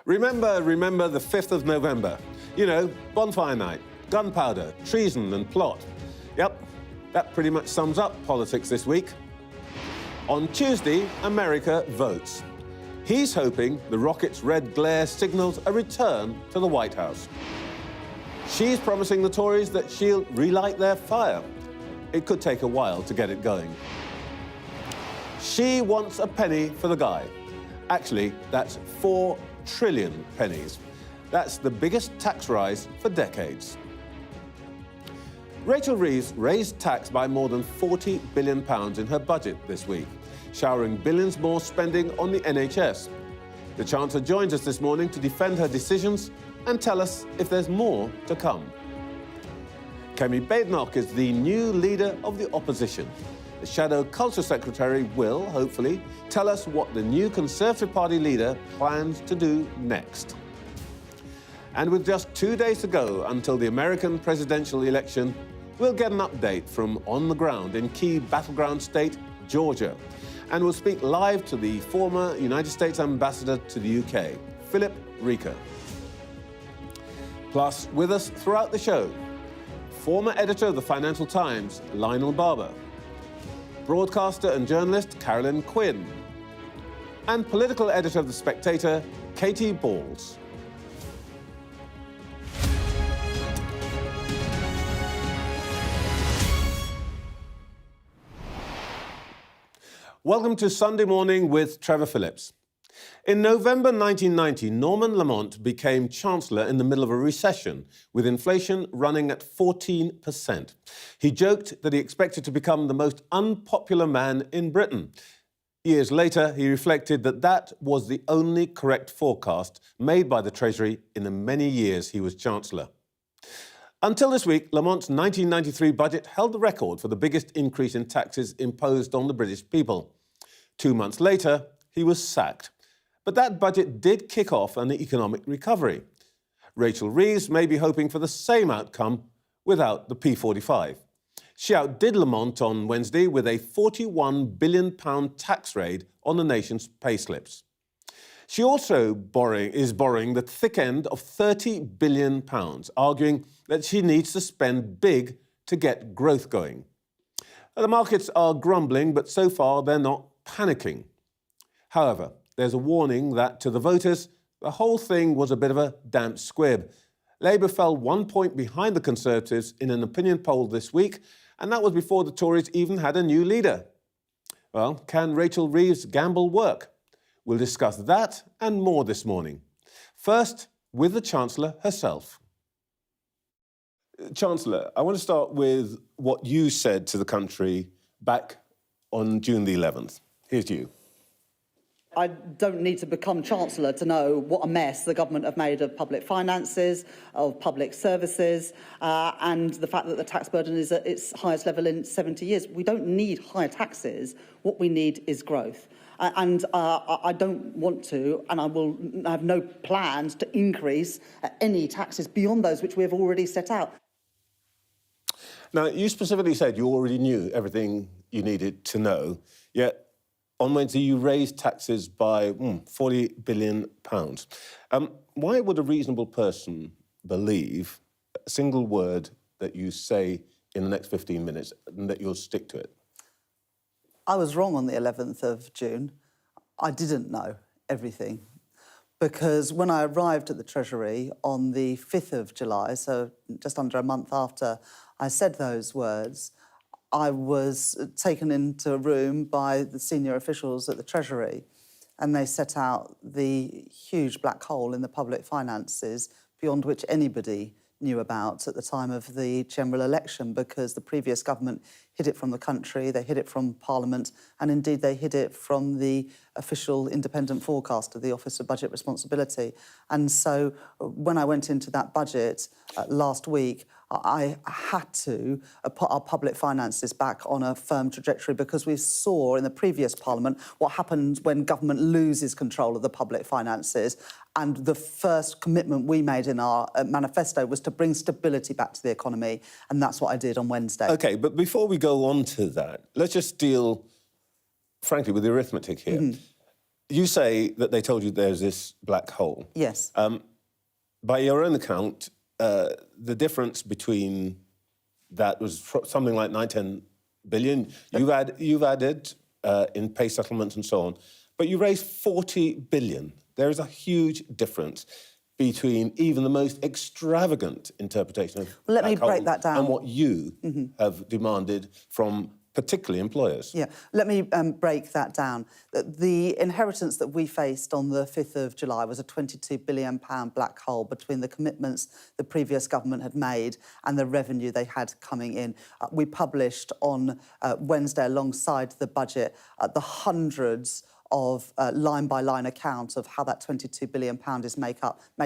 Remember the 5th of November. You know, bonfire night, gunpowder, treason and plot. Yep, that pretty much sums up politics this week. On Tuesday, America votes. He's hoping the rocket's red glare signals a return to the White House. She's promising the Tories that she'll relight their fire. It could take a while to get it going. She wants a penny for the guy. Actually, that's 4 trillion pennies. That's the biggest tax rise for decades. Rachel Reeves raised tax by more than £40 billion in her budget this week, showering billions more spending on the NHS. The Chancellor joins us this morning to defend her decisions and tell us if there's more to come. Kemi Badenoch is the new leader of the opposition. The Shadow Culture Secretary will, hopefully, tell us what the new Conservative Party leader plans to do next. And with just 2 days to go until the American presidential election, we'll get an update from on the ground in key battleground state, Georgia. And we'll speak live to the former United States ambassador to the UK, Philip Reeker. Plus, with us throughout the show, former editor of the Financial Times, Lionel Barber, broadcaster and journalist Carolyn Quinn, and political editor of The Spectator, Katie Balls. Welcome to Sunday Morning with Trevor Phillips. In November 1990, Norman Lamont became Chancellor in the middle of a recession, with inflation running at 14%. He joked that he expected to become the most unpopular man in Britain. Years later, he reflected that that was the only correct forecast made by the Treasury in the many years he was Chancellor. Until this week, Lamont's 1993 budget held the record for the biggest increase in taxes imposed on the British people. 2 months later, he was sacked. But that budget did kick off an economic recovery. Rachel Reeves may be hoping for the same outcome without the P45. She outdid Lamont on Wednesday with a £41 billion tax raid on the nation's payslips. She also is borrowing the thick end of £30 billion, arguing that she needs to spend big to get growth going. The markets are grumbling, but so far they're not panicking. However, there's a warning that to the voters, the whole thing was a bit of a damp squib. Labour fell 1 point behind the Conservatives in an opinion poll this week, and that was before the Tories even had a new leader. Well, can Rachel Reeves' gamble work? We'll discuss that and more this morning. First, with the Chancellor herself. Chancellor, I want to start with what you said to the country back on June the 11th. Here's you. I don't need to become Chancellor to know what a mess the government have made of public finances, of public services, and the fact that the tax burden is at its highest level in 70 years. We don't need higher taxes. What we need is growth. I don't want to, and I have no plans to increase any taxes beyond those which we have already set out. Now, you specifically said you already knew everything you needed to know, yet on Wednesday, you raised taxes by £40 billion. Why would a reasonable person believe a single word that you say in the next 15 minutes and that you'll stick to it? I was wrong on the 11th of June. I didn't know everything, because when I arrived at the Treasury on the 5th of July, so just under a month after I said those words, I was taken into a room by the senior officials at the Treasury, and they set out the huge black hole in the public finances beyond which anybody knew about at the time of the general election, because the previous government hid it from the country, they hid it from Parliament, and indeed they hid it from the official independent forecast of the Office of Budget Responsibility. And so when I went into that budget last week, I had to put our public finances back on a firm trajectory, because we saw in the previous Parliament what happens when government loses control of the public finances. And the first commitment we made in our manifesto was to bring stability back to the economy, and that's what I did on Wednesday. OK, but before we go on to that, let's just deal, frankly, with the arithmetic here. You say that they told you there's this black hole. Yes. By your own account, the difference between that was something like 9-10 billion. You've added in pay settlements and so on, but you raised 40 billion. There is a huge difference between even the most extravagant interpretation of let me black break hole that down. and what you have demanded from particularly employers. Yeah, let me break that down. The inheritance that we faced on the 5th of July was a £22 billion black hole between the commitments the previous government had made and the revenue they had coming in. We published on Wednesday, alongside the budget, the hundreds of line-by-line accounts of how that £22 billion is made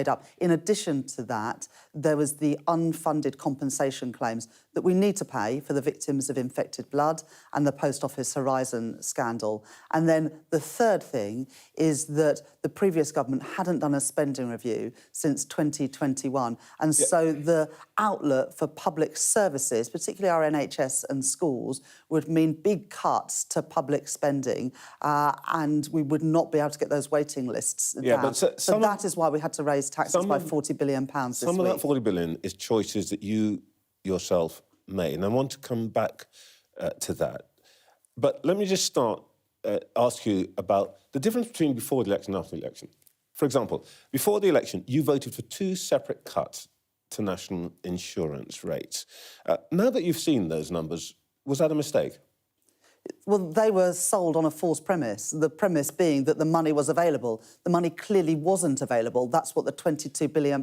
up. In addition to that, there was the unfunded compensation claims that we need to pay for the victims of infected blood and the Post Office Horizon scandal. And then the third thing is that the previous government hadn't done a spending review since 2021. And so the outlook for public services, particularly our NHS and schools, would mean big cuts to public spending, and we would not be able to get those waiting lists down. But so that is why we had to raise taxes by £40 billion this week. Some of that 40 billion is choices that you yourself made, and I want to come back to that. But let me just start, ask you about the difference between before the election and after the election. For example, before the election, you voted for 2 separate cuts to national insurance rates. Now that you've seen those numbers, was that a mistake? Well, they were sold on a false premise, the premise being that the money was available. The money clearly wasn't available. That's what the £22 billion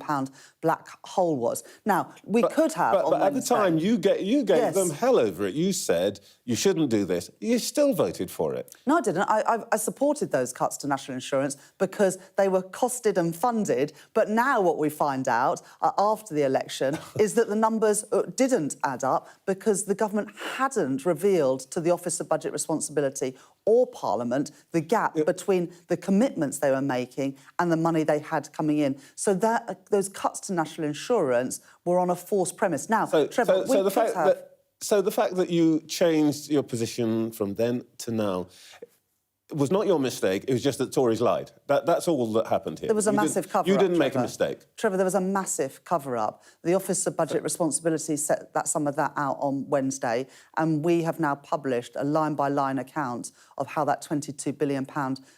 black hole was. Now, we could have But at the time, you gave them hell over it. You said you shouldn't do this. You still voted for it. No, I didn't. I supported those cuts to national insurance because they were costed and funded. But now what we find out after the election is that the numbers didn't add up because the government hadn't revealed to the Office of Budget Responsibility or Parliament the gap between the commitments they were making and the money they had coming in. So that those cuts to national insurance were on a false premise. Now, Trevor, So the fact that you changed your position from then to now was not your mistake, it was just that Tories lied. That's all that happened here. There was a massive cover-up, You didn't make a mistake. Trevor, there was a massive cover-up. The Office of Budget Responsibility set some of that out on Wednesday, and we have now published a line-by-line account of how that £22 billion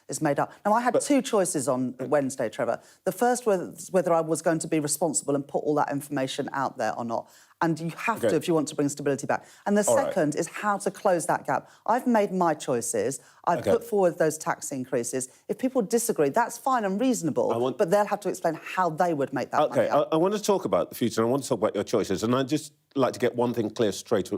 is made up. Now, I had 2 choices on Wednesday, Trevor. The first was whether I was going to be responsible and put all that information out there or not. And you have to if you want to bring stability back. And the second is how to close that gap. I've made my choices. I've put forward those tax increases. If people disagree, that's fine and reasonable, but they'll have to explain how they would make that money up. I want to talk about the future, and I want to talk about your choices, and I'd just like to get one thing clear straight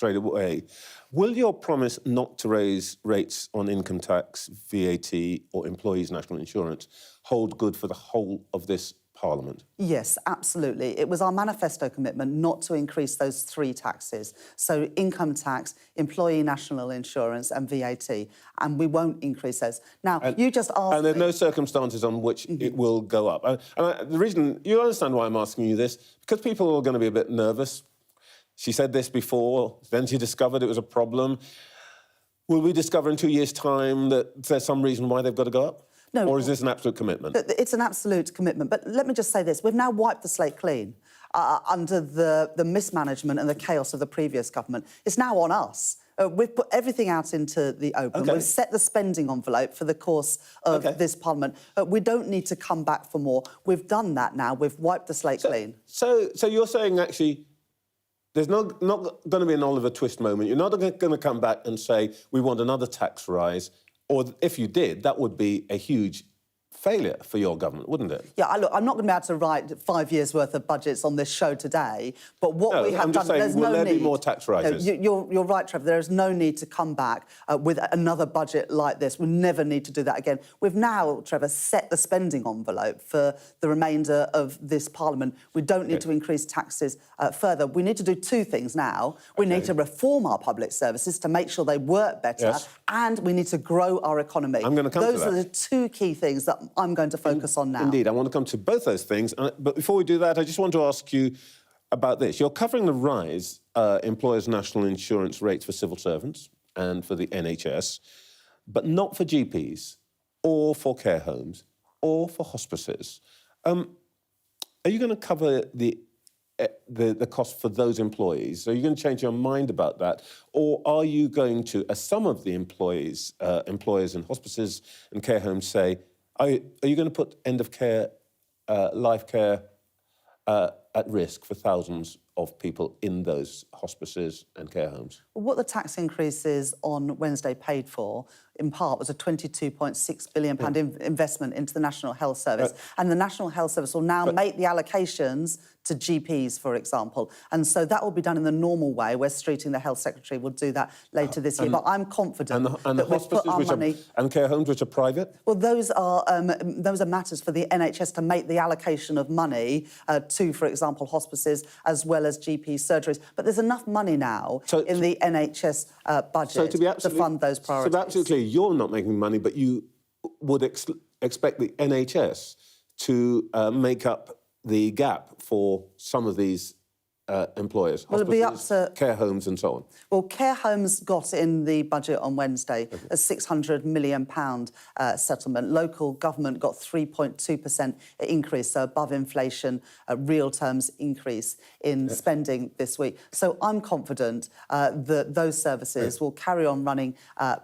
away. Will your promise not to raise rates on income tax, VAT or employees' national insurance hold good for the whole of this Parliament? Yes, absolutely. It was our manifesto commitment not to increase those 3 taxes. So income tax, employee national insurance and VAT. And we won't increase those. Now, you just asked And there are no circumstances on which it will go up. The reason, you understand why I'm asking you this, because people are going to be a bit nervous. She said this before, then she discovered it was a problem. Will we discover in 2 years' time that there's some reason why they've got to go up? No. Or is this an absolute commitment? It's an absolute commitment. But let me just say this. We've now wiped the slate clean under the mismanagement and the chaos of the previous government. It's now on us. We've put everything out into the open. We've set the spending envelope for the course of this Parliament. We don't need to come back for more. We've done that now. We've wiped the slate clean. So you're saying, actually, there's not going to be an Oliver Twist moment. You're not going to come back and say, we want another tax rise. Or if you did, that would be a huge failure for your government, wouldn't it? Yeah, look, I'm not going to be able to write 5 years' worth of budgets on this show today, but what we have I'm just done... saying, will there be more tax rises? No, you're right, Trevor. There is no need to come back with another budget like this. We never need to do that again. We've now, Trevor, set the spending envelope for the remainder of this Parliament. We don't need to increase taxes further. We need to do 2 things now. We need to reform our public services to make sure they work better, and we need to grow our economy. I'm going to come to that. Those are the 2 key things that I'm going to focus on now. Indeed, I want to come to both those things. But before we do that, I just want to ask you about this. You're covering the rise employers' national insurance rates for civil servants and for the NHS, but not for GPs. or for care homes, or for hospices. Are you going to cover the cost for those employees? Are you going to change your mind about that? Or are you going to, as some of the employers in hospices and care homes say, are you going to put end of care, life care at risk for thousands of people in those hospices and care homes? What the tax increases on Wednesday paid for, in part, was a £22.6 billion investment into the National Health Service. And the National Health Service will now make the allocations to GPs, for example. And so that will be done in the normal way, where Streeting, the Health Secretary, will do that later this year. But I'm confident that we've put our money... And care homes which are private? Well, those are matters for the NHS to make the allocation of money to, for example, hospices as well as GP surgeries. But there's enough money now in the NHS budget to fund those priorities. So absolutely, you're not making money, but you would expect the NHS to make up the gap for some of these employers, hospitals, care homes and so on? Well, care homes got in the budget on Wednesday a £600 million settlement. Local government got 3.2% increase, so above inflation, real terms increase in spending this week. So I'm confident that those services will carry on running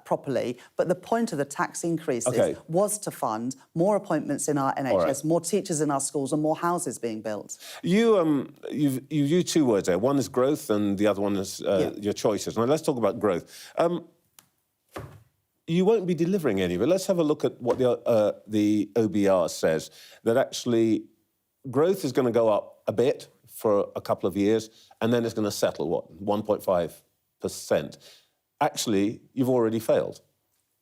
properly. But the point of the tax increases was to fund more appointments in our NHS, more teachers in our schools and more houses being built. You've used two words there. One is growth and the other one is your choices. Now, let's talk about growth. You won't be delivering any, but let's have a look at what the OBR says, that actually growth is going to go up a bit for a couple of years and then it's going to settle, 1.5%. Actually, you've already failed.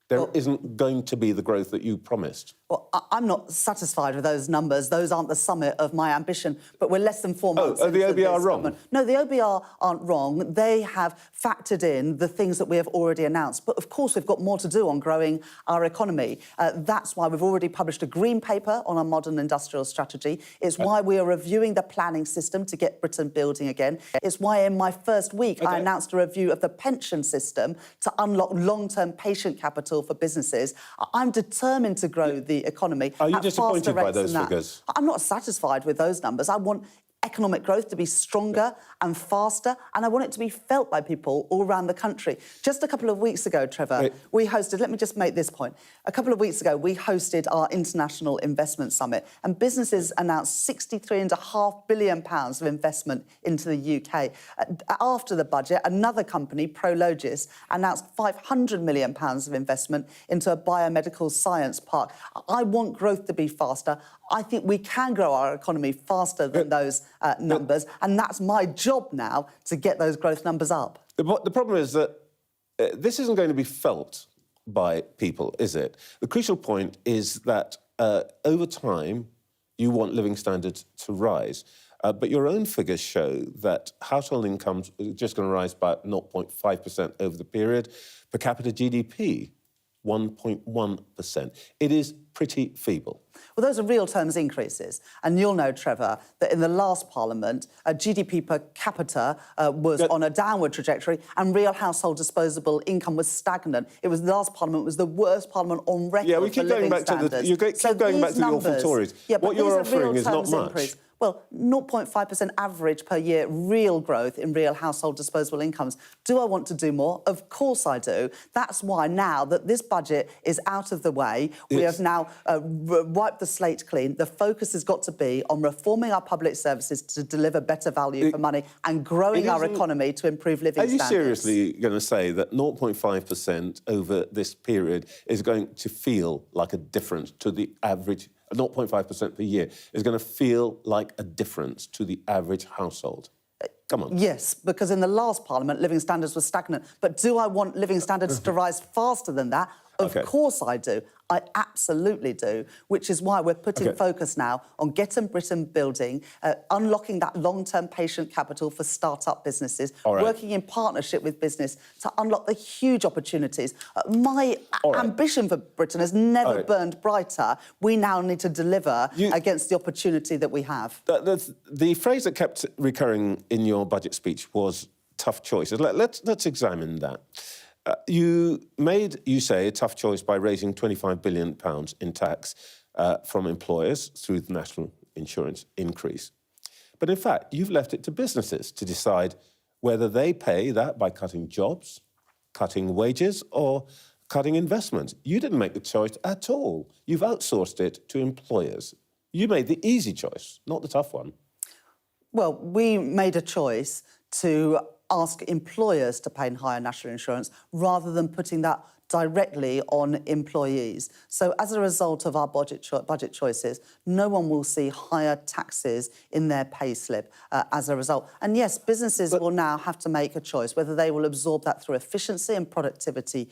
There isn't going to be the growth that you promised. Well, I'm not satisfied with those numbers. Those aren't the summit of my ambition, but we're less than 4 months into the OBR wrong? Government. No, the OBR aren't wrong. They have factored in the things that we have already announced. But, of course, we've got more to do on growing our economy. That's why we've already published a green paper on our modern industrial strategy. It's why we are reviewing the planning system to get Britain building again. It's why in my first week I announced a review of the pension system to unlock long-term patient capital for businesses. I'm determined to grow the economy. Are you disappointed by those figures? I'm not satisfied with those numbers. I want economic growth to be stronger and faster, and I want it to be felt by people all around the country. Just a couple of weeks ago, Trevor, we hosted, let me just make this point. A couple of weeks ago, we hosted our International Investment Summit, and businesses announced £63.5 billion of investment into the UK. After the budget, another company, Prologis, announced £500 million of investment into a biomedical science park. I want growth to be faster. I think we can grow our economy faster than those numbers, and that's my job now to get those growth numbers up. The problem is that this isn't going to be felt by people, is it? The crucial point is that over time, you want living standards to rise. But your own figures show that household incomes are just going to rise by 0.5% over the period. Per capita GDP, 1.1%. It is pretty feeble. Well, those are real terms increases. And you'll know, Trevor, that in the last Parliament, GDP per capita was on a downward trajectory and real household disposable income was stagnant. It was the last Parliament was the worst Parliament on record. Yeah, we keep going back to the... You keep going back to the awful Tories. Yeah, what you're offering is not much. Increase. Well, 0.5% average per year, real growth in real household disposable incomes. Do I want to do more? Of course I do. That's why now that this budget is out of the way, we have now wiped the slate clean. The focus has got to be on reforming our public services to deliver better value for money and growing our economy to improve living standards. Are you seriously going to say that 0.5% over this period is going to feel like a difference to the average... 0.5% per year is going to feel like a difference to the average household? Come on. Yes, because in the last Parliament, living standards were stagnant. But do I want living standards to rise faster than that? Of course I do. I absolutely do, which is why we're putting focus now on getting Britain building, unlocking that long-term patient capital for start-up businesses, working in partnership with business to unlock the huge opportunities. My ambition for Britain has never burned brighter. We now need to deliver against the opportunity that we have. The phrase that kept recurring in your budget speech was tough choices. Let's examine that. You made, you say, a tough choice by raising £25 billion in tax from employers through the national insurance increase. But in fact, you've left it to businesses to decide whether they pay that by cutting jobs, cutting wages, or cutting investment. You didn't make the choice at all. You've outsourced it to employers. You made the easy choice, not the tough one. Well, we made a choice to ask employers to pay higher national insurance rather than putting that directly on employees. So as a result of our budget choices, no one will see higher taxes in their pay slip as a result. And yes, businesses will now have to make a choice whether they will absorb that through efficiency and productivity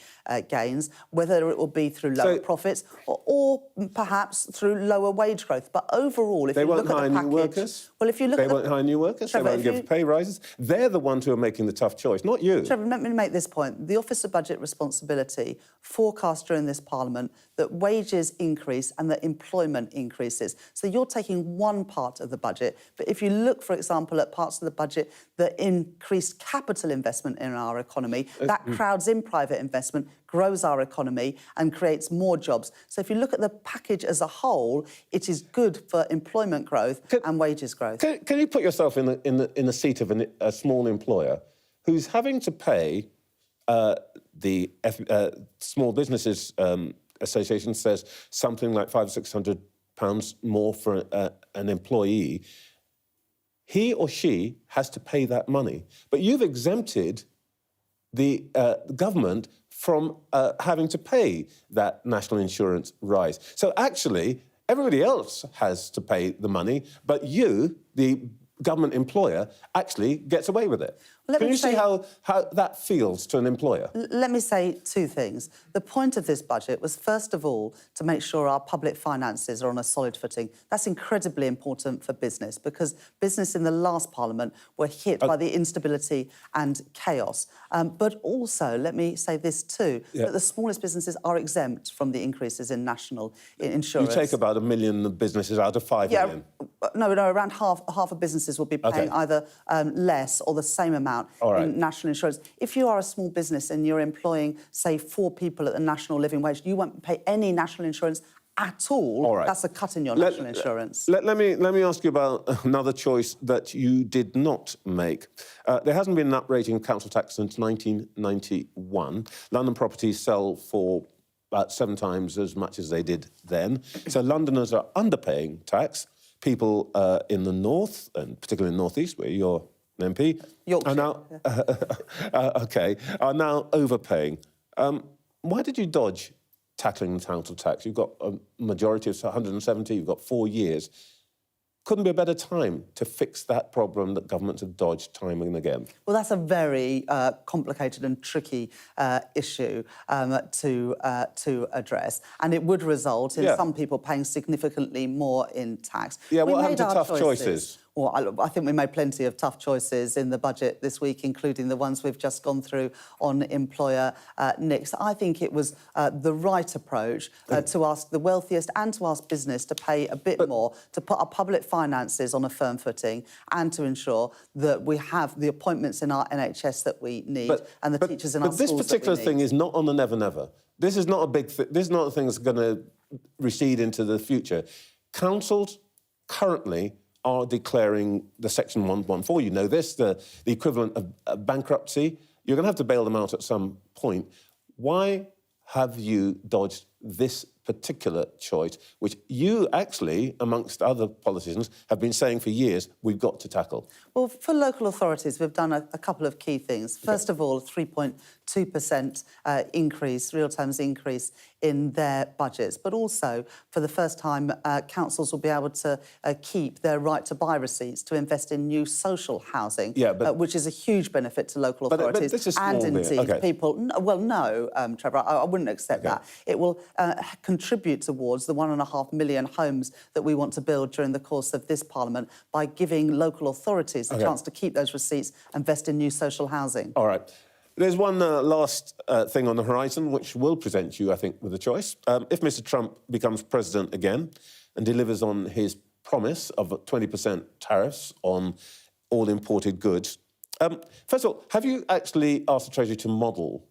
gains, whether it will be through lower profits or perhaps through lower wage growth. But overall, if you look at the package... They won't hire new workers? Well, if you look They won't hire new workers? Trevor, they won't give pay rises? They're the ones who are making the tough choice, not you. Trevor, let me make this point. The Office of Budget Responsibility forecast during this Parliament that wages increase and that employment increases. So you're taking one part of the budget, but if you look, for example, at parts of the budget that increased capital investment in our economy, that crowds in private investment, grows our economy and creates more jobs. So if you look at the package as a whole, it is good for employment growth and wages growth. Can you put yourself in the seat of a small employer who's having to pay the Small Businesses Association says something like £500 or £600 more for an employee? He or she has to pay that money. But you've exempted the government from having to pay that national insurance rise. So actually, everybody else has to pay the money, but you, the government employer, actually gets away with it. Can you see how that feels to an employer? Let me say two things. The point of this budget was, first of all, to make sure our public finances are on a solid footing. That's incredibly important for business because business in the last Parliament were hit by the instability and chaos. But also, let me say this too, that the smallest businesses are exempt from the increases in national insurance. You take about 1 million businesses out of 5 million. No, around half of businesses will be paying either less or the same amount in national insurance. If you are a small business and you're employing, say, 4 people at the national living wage, you won't pay any national insurance at all. That's a cut in your national insurance. Let me ask you about another choice that you did not make. There hasn't been an uprating of council tax since 1991. London properties sell for about 7 times as much as they did then. So Londoners are underpaying tax. People in the north, and particularly in the northeast, where you're an MP, Yorkshire, are now overpaying. Why did you dodge tackling the council tax? You've got a majority of 170, you've got 4 years. Couldn't be a better time to fix that problem that governments have dodged time and again? Well, that's a very complicated and tricky issue to address, and it would result in some people paying significantly more in tax. Yeah, what happened to tough choices? Well, I think we made plenty of tough choices in the budget this week, including the ones we've just gone through on employer NICs. I think it was the right approach to ask the wealthiest and to ask business to pay a bit more, to put our public finances on a firm footing and to ensure that we have the appointments in our NHS that we need and the teachers in our schools that we need. But this particular thing is not on the never-never. This is not a big thing. This is not a thing that's going to recede into the future. Councils currently are declaring the Section 114, you know this, the equivalent of bankruptcy. You're going to have to bail them out at some point. Why have you dodged this particular choice, which you actually, amongst other politicians, have been saying for years we've got to tackle? Well, for local authorities, we've done a couple of key things. First of all, 3.2% increase, real terms increase in their budgets. But also, for the first time, councils will be able to keep their right to buy receipts to invest in new social housing, which is a huge benefit to local authorities. But this is small and indeed people... Well, no, Trevor, I wouldn't accept that. It will contribute towards the 1.5 million homes that we want to build during the course of this Parliament by giving local authorities the chance to keep those receipts, invest in new social housing. All right. There's one last thing on the horizon which will present you, I think, with a choice. If Mr Trump becomes president again and delivers on his promise of 20% tariffs on all imported goods, first of all, have you actually asked the Treasury to model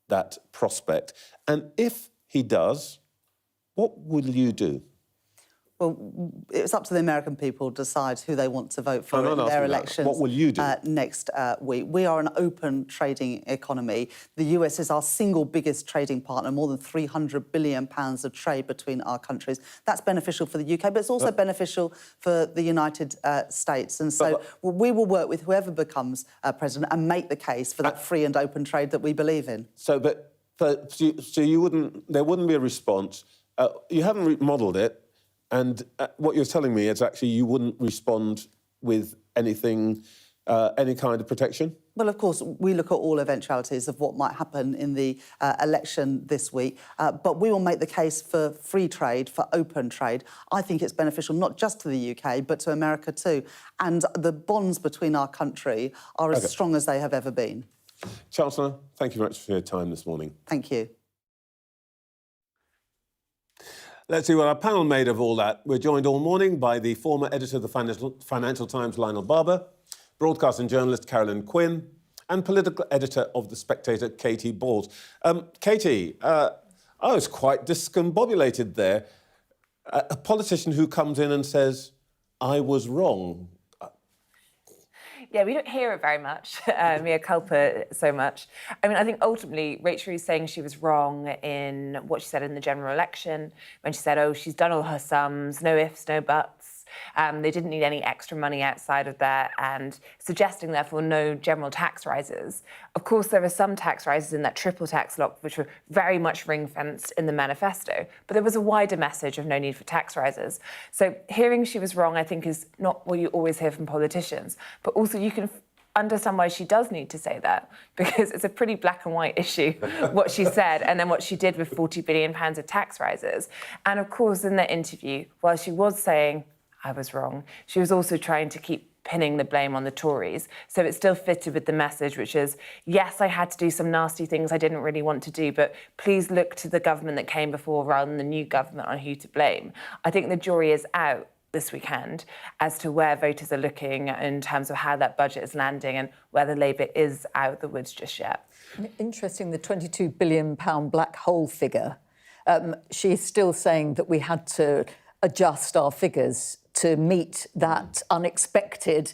that prospect? And if he does, what will you do? Well, it's up to the American people to decide who they want to vote for in their elections. What will you do? Next week. We are an open trading economy. The US is our single biggest trading partner, more than £300 billion of trade between our countries. That's beneficial for the UK, but it's also beneficial for the United States. And so we will work with whoever becomes president and make the case for that free and open trade that we believe in. So you wouldn't, there wouldn't be a response. You haven't modelled it. And what you're telling me is actually you wouldn't respond with anything, any kind of protection? Well, of course, we look at all eventualities of what might happen in the election this week, but we will make the case for free trade, for open trade. I think it's beneficial not just to the UK, but to America too. And the bonds between our country are as strong as they have ever been. Chancellor, thank you very much for your time this morning. Thank you. Let's see what our panel made of all that. We're joined all morning by the former editor of the Financial Times, Lionel Barber, broadcasting journalist Carolyn Quinn, and political editor of The Spectator, Katie Balls. Katie, I was quite discombobulated there. A politician who comes in and says, I was wrong. Yeah, we don't hear it very much, mea culpa so much. I mean, I think ultimately Rachel Reeves saying she was wrong in what she said in the general election, when she said, oh, she's done all her sums, no ifs, no buts. They didn't need any extra money outside of that, and suggesting, therefore, no general tax rises. Of course, there are some tax rises in that triple tax lock, which were very much ring-fenced in the manifesto, but there was a wider message of no need for tax rises. So hearing she was wrong, I think, is not what you always hear from politicians, but also you can understand why she does need to say that, because it's a pretty black and white issue, what she said, and then what she did with £40 billion of tax rises. And of course, in that interview, while she was saying, I was wrong, she was also trying to keep pinning the blame on the Tories. So it still fitted with the message, which is, yes, I had to do some nasty things I didn't really want to do, but please look to the government that came before rather than the new government on who to blame. I think the jury is out this weekend as to where voters are looking in terms of how that budget is landing and whether Labour is out of the woods just yet. Interesting, the £22 billion black hole figure. She's still saying that we had to adjust our figures to meet that unexpected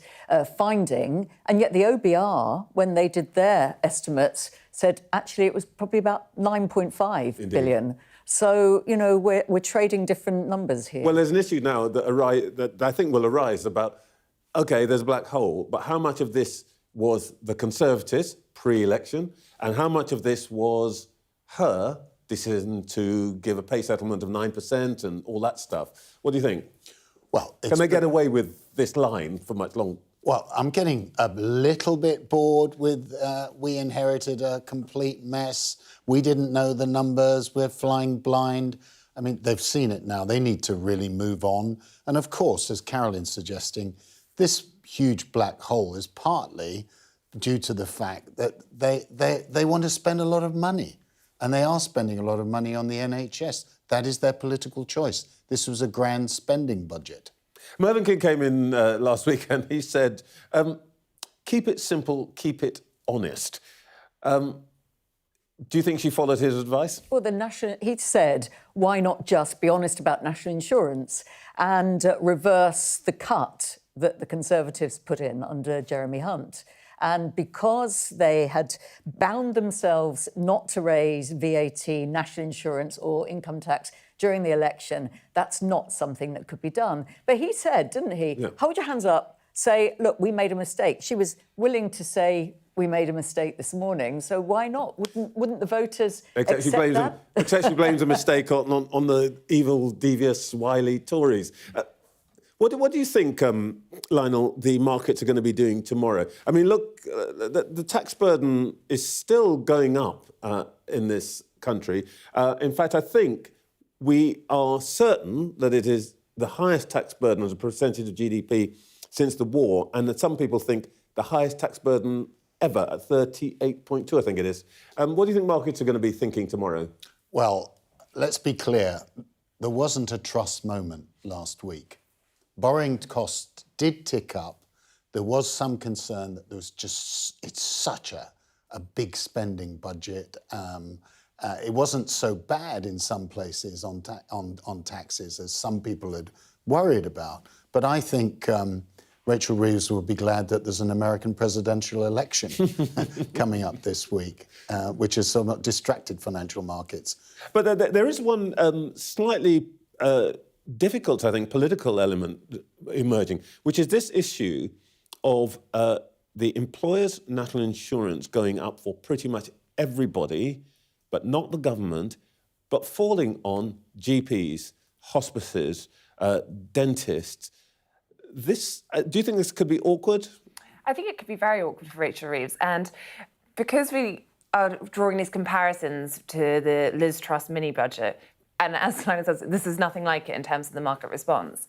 finding. And yet the OBR, when they did their estimates, said actually it was probably about 9.5 billion. So, you know, we're trading different numbers here. Well, there's an issue now that I think will arise about, OK, there's a black hole, but how much of this was the Conservatives pre-election and how much of this was her decision to give a pay settlement of 9% and all that stuff? What do you think? Well, can they get away with this line for much longer? Well, I'm getting a little bit bored with we inherited a complete mess. We didn't know the numbers. We're flying blind. I mean, they've seen it now. They need to really move on. And of course, as Carolyn's suggesting, this huge black hole is partly due to the fact that they want to spend a lot of money. And they are spending a lot of money on the NHS. That is their political choice. This was a grand spending budget. Mervyn King came in last week and he said, keep it simple, keep it honest. Do you think she followed his advice? Well, he said, why not just be honest about national insurance and reverse the cut that the Conservatives put in under Jeremy Hunt? And because they had bound themselves not to raise VAT, national insurance or income tax during the election, that's not something that could be done. But he said, didn't he, hold your hands up, say, look, we made a mistake. She was willing to say, we made a mistake this morning, so why not? Wouldn't the voters accept that? Except she blames a mistake on the evil, devious, wily Tories. What do you think, Lionel, the markets are going to be doing tomorrow? I mean, look, the tax burden is still going up in this country. In fact, I think we are certain that it is the highest tax burden as a percentage of GDP since the war, and that some people think the highest tax burden ever at 38.2, I think it is. What do you think markets are going to be thinking tomorrow? Well, let's be clear. There wasn't a trust moment last week. Borrowing costs did tick up. There was some concern that there was just, it's such a a big spending budget. It wasn't so bad in some places on taxes as some people had worried about. But I think Rachel Reeves will be glad that there's an American presidential election coming up this week, which has somewhat distracted financial markets. But there is one slightly difficult, I think, political element emerging, which is this issue of the employer's national insurance going up for pretty much everybody, but not the government, but falling on GPs, hospices, dentists. Do you think this could be awkward? I think it could be very awkward for Rachel Reeves. And because we are drawing these comparisons to the Liz Truss mini budget, and as Lionel says, this is nothing like it in terms of the market response.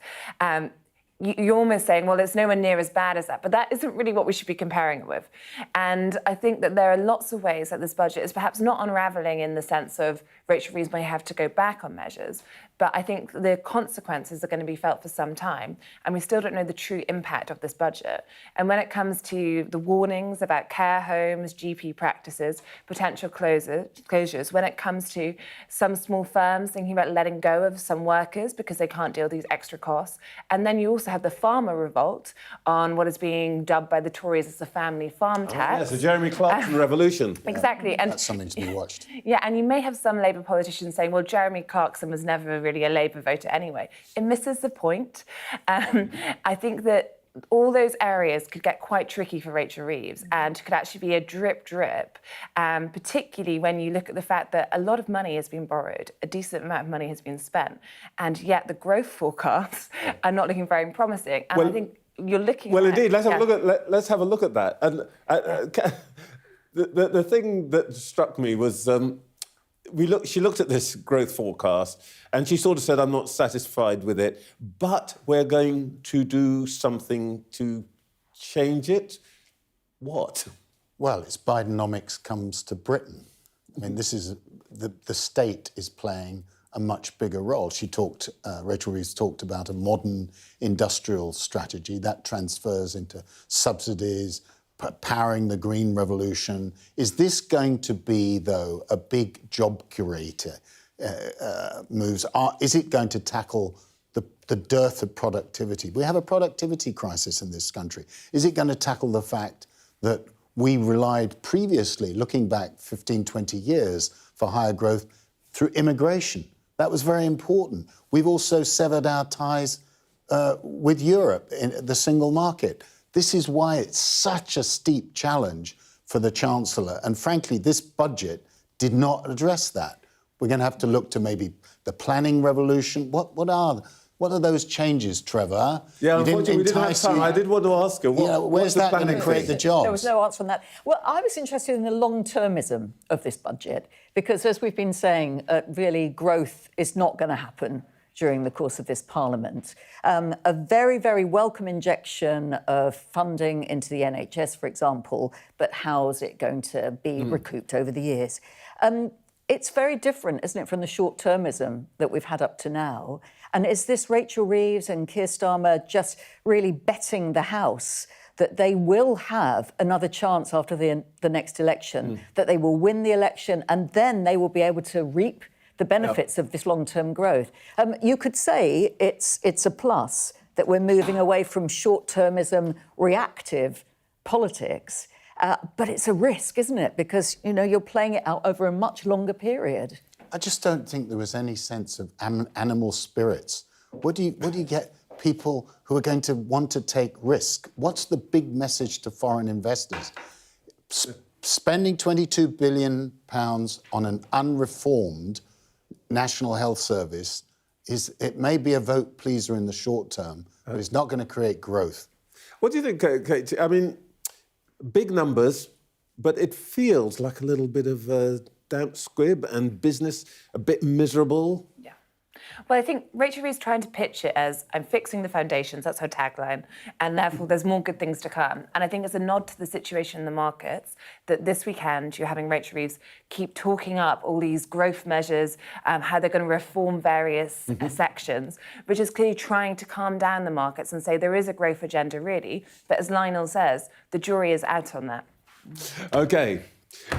You're almost saying, well, it's nowhere near as bad as that, but that isn't really what we should be comparing it with. And I think that there are lots of ways that this budget is perhaps not unravelling in the sense of Rachel Reeves may have to go back on measures, but I think the consequences are going to be felt for some time, and we still don't know the true impact of this budget. And when it comes to the warnings about care homes, GP practices, potential closures, when it comes to some small firms thinking about letting go of some workers because they can't deal with these extra costs, and then you also have the farmer revolt on what is being dubbed by the Tories as the family farm tax. Yes, the Jeremy Clarkson revolution. Exactly. And that's something to be watched. Yeah, and you may have some Labour politicians saying, well, Jeremy Clarkson was never really a Labour voter anyway. It misses the point. I think that all those areas could get quite tricky for Rachel Reeves and could actually be a drip, particularly when you look at the fact that a lot of money has been borrowed, a decent amount of money has been spent, and yet the growth forecasts are not looking very promising. And I think you're looking Well, at... indeed, let's have a look at that. And the thing that struck me was she looked at this growth forecast and she sort of said, I'm not satisfied with it, but we're going to do something to change it. What? Well, it's Bidenomics comes to Britain. I mean, this is the state is playing a much bigger role. Rachel Reeves talked about a modern industrial strategy that transfers into subsidies, powering the green revolution. Is this going to be, though, a big job curator moves? Is it going to tackle the dearth of productivity? We have a productivity crisis in this country. Is it going to tackle the fact that we relied previously, looking back 15, 20 years, for higher growth through immigration? That was very important. We've also severed our ties with Europe in the single market. This is why it's such a steep challenge for the Chancellor. And frankly, this budget did not address that. We're going to have to look to maybe the planning revolution. What are those changes, Trevor? Yeah, unfortunately, we didn't have time. I did want to ask her, where's that going to create the jobs? There was no answer on that. Well, I was interested in the long-termism of this budget, because as we've been saying, really growth is not going to happen during the course of this Parliament. A very, very welcome injection of funding into the NHS, for example, but how's it going to be recouped over the years? It's very different, isn't it, from the short-termism that we've had up to now? And is this Rachel Reeves and Keir Starmer just really betting the House that they will have another chance after the next election, that they will win the election and then they will be able to reap the benefits of this long-term growth? You could say it's a plus that we're moving away from short-termism, reactive politics, but it's a risk, isn't it? Because, you're playing it out over a much longer period. I just don't think there was any sense of animal spirits. What do you get people who are going to want to take risk? What's the big message to foreign investors? Spending £22 billion on an unreformed National Health Service it may be a vote pleaser in the short term, but it's not going to create growth. What do you think, Kate? I mean, big numbers, but it feels like a little bit of a damp squib and business a bit miserable. Yeah. Well, I think Rachel Reeves trying to pitch it as I'm fixing the foundations, that's her tagline, and therefore there's more good things to come. And I think it's a nod to the situation in the markets that this weekend you're having Rachel Reeves keep talking up all these growth measures, how they're going to reform various sections, which is clearly trying to calm down the markets and say there is a growth agenda really. But as Lionel says, the jury is out on that. OK,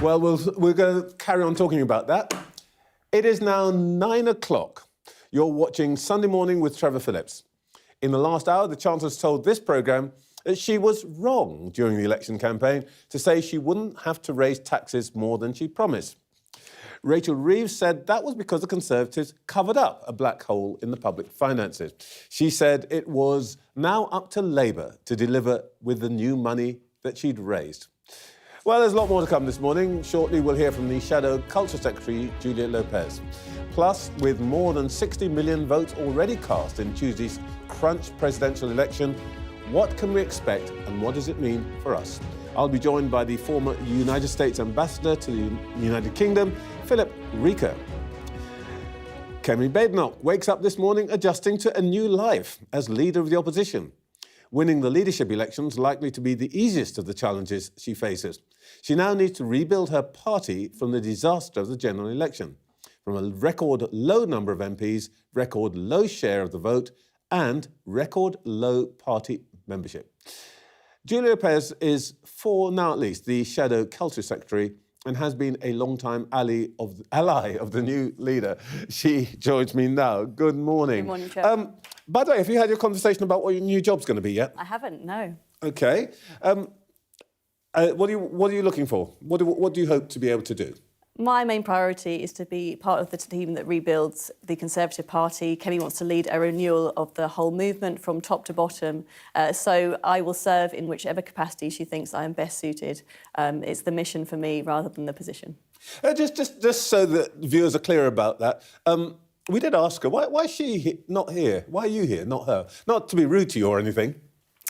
Well, we're going to carry on talking about that. It is now 9 o'clock. You're watching Sunday Morning with Trevor Phillips. In the last hour, the Chancellor's told this programme that she was wrong during the election campaign to say she wouldn't have to raise taxes more than she promised. Rachel Reeves said that was because the Conservatives covered up a black hole in the public finances. She said it was now up to Labour to deliver with the new money that she'd raised. Well, there's a lot more to come this morning. Shortly, we'll hear from the Shadow Culture Secretary, Julia Lopez. Plus, with more than 60 million votes already cast in Tuesday's crunch presidential election, what can we expect and what does it mean for us? I'll be joined by the former United States Ambassador to the United Kingdom, Philip Reeker. Kemi Badenoch wakes up this morning adjusting to a new life as leader of the opposition. Winning the leadership elections likely to be the easiest of the challenges she faces. She now needs to rebuild her party from the disaster of the general election, from a record low number of MPs, record low share of the vote, and record low party membership. Julia Lopez is, for now at least, the Shadow Culture Secretary and has been a long-time ally of the new leader. She joins me now. Good morning. Good morning, Chair. By the way, have you had your conversation about what your new job's going to be yet? I haven't, no. OK. What are you looking for? What do you hope to be able to do? My main priority is to be part of the team that rebuilds the Conservative Party. Kemi wants to lead a renewal of the whole movement from top to bottom. So I will serve in whichever capacity she thinks I am best suited. It's the mission for me rather than the position. Just so that viewers are clear about that, we did ask her, why is she not here? Why are you here, not her? Not to be rude to you or anything.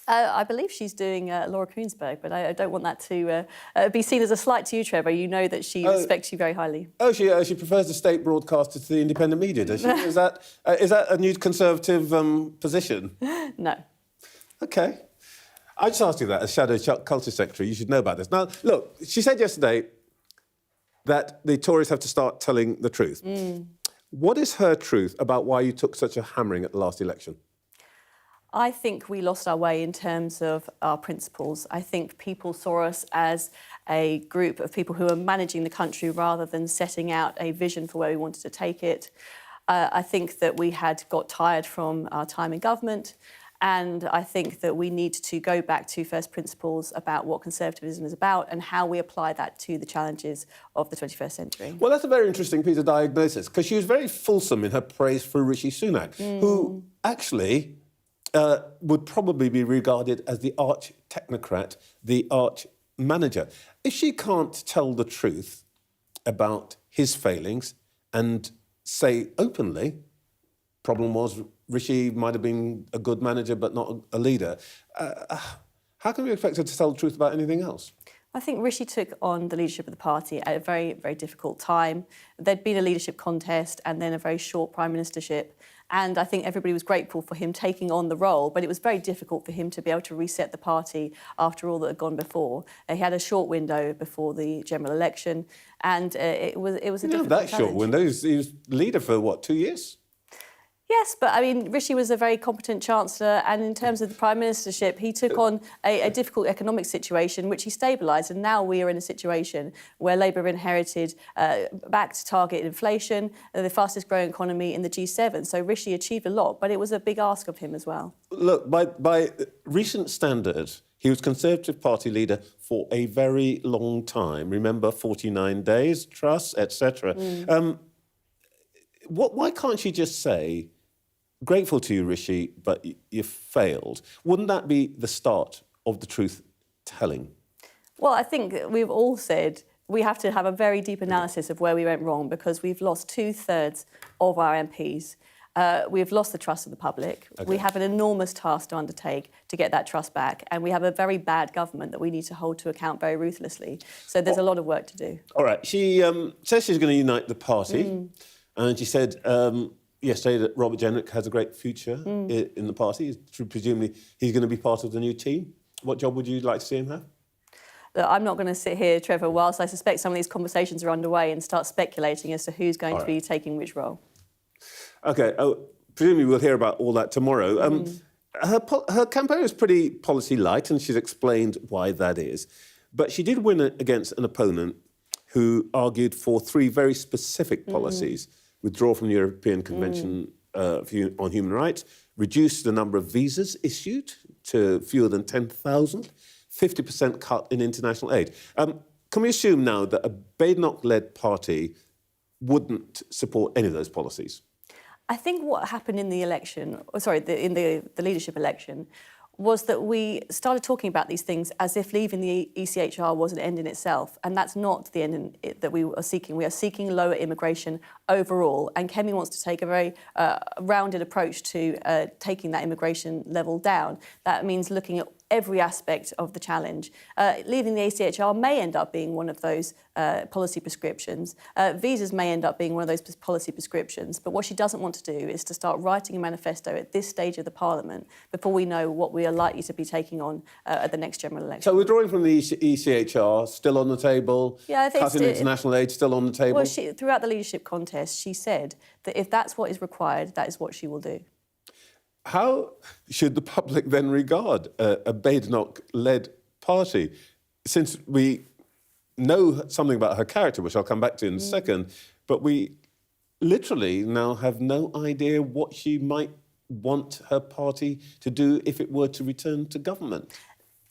I believe she's doing Laura Koonsberg, but I don't want that to be seen as a slight to you, Trevor. You know that she respects you very highly. Oh, she prefers the state broadcaster to the independent media, does she? Is that a new Conservative position? No. OK. I just asked you that as Shadow Culture Secretary. You should know about this. Now, look, she said yesterday that the Tories have to start telling the truth. What is her truth about why you took such a hammering at the last election? I think we lost our way in terms of our principles. I think people saw us as a group of people who are managing the country rather than setting out a vision for where we wanted to take it. I think that we had got tired from our time in government, and I think that we need to go back to first principles about what conservatism is about and how we apply that to the challenges of the 21st century. Well, that's a very interesting piece of diagnosis, because she was very fulsome in her praise for Rishi Sunak, who actually would probably be regarded as the arch-technocrat, the arch-manager. If she can't tell the truth about his failings and say openly, problem was Rishi might have been a good manager but not a leader, how can we expect her to tell the truth about anything else? I think Rishi took on the leadership of the party at a very, very difficult time. There'd been a leadership contest and then a very short prime ministership. And I think everybody was grateful for him taking on the role, but it was very difficult for him to be able to reset the party after all that had gone before. He had a short window before the general election, and it was a difficult challenge. Short window. He was leader for, what, 2 years? Yes, but I mean, Rishi was a very competent Chancellor, and in terms of the Prime Ministership, he took on a difficult economic situation, which he stabilised, and now we are in a situation where Labour inherited back to target inflation, the fastest growing economy in the G7. So Rishi achieved a lot, but it was a big ask of him as well. Look, by recent standards, he was Conservative Party leader for a very long time. Remember, 49 days, Truss, etc. Why can't she just say, grateful to you, Rishi, but you failed? Wouldn't that be the start of the truth-telling? Well, I think we've all said we have to have a very deep analysis of where we went wrong, because we've lost 2/3 of our MPs. We've lost the trust of the public. Okay. We have an enormous task to undertake to get that trust back, and we have a very bad government that we need to hold to account very ruthlessly. So there's a lot of work to do. All right. She says she's going to unite the party, and she said yesterday that Robert Jenrick has a great future in the party. Presumably he's going to be part of the new team. What job would you like to see him have? Look, I'm not going to sit here, Trevor, whilst I suspect some of these conversations are underway, and start speculating as to who's going to be taking which role. OK, presumably we'll hear about all that tomorrow. Her campaign is pretty policy light, and she's explained why that is. But she did win against an opponent who argued for three very specific policies: withdraw from the European Convention on Human Rights, reduce the number of visas issued to fewer than 10,000, 50% cut in international aid. Can we assume now that a Badenoch-led party wouldn't support any of those policies? I think what happened in the election, in the leadership election, was that we started talking about these things as if leaving the ECHR was an end in itself, and that's not the end that we are seeking. We are seeking lower immigration overall, and Kemi wants to take a very rounded approach to taking that immigration level down. That means looking at every aspect of the challenge. Leaving the ECHR may end up being one of those policy prescriptions. Visas may end up being one of those policy prescriptions, but what she doesn't want to do is to start writing a manifesto at this stage of the Parliament before we know what we are likely to be taking on at the next general election. So withdrawing from the ECHR, still on the table? Yeah, I think cutting international aid, still on the table? Well, throughout the leadership contest, she said that if that's what is required, that is what she will do. How should the public then regard a Badenoch-led party? Since we know something about her character, which I'll come back to in a second, but we literally now have no idea what she might want her party to do if it were to return to government.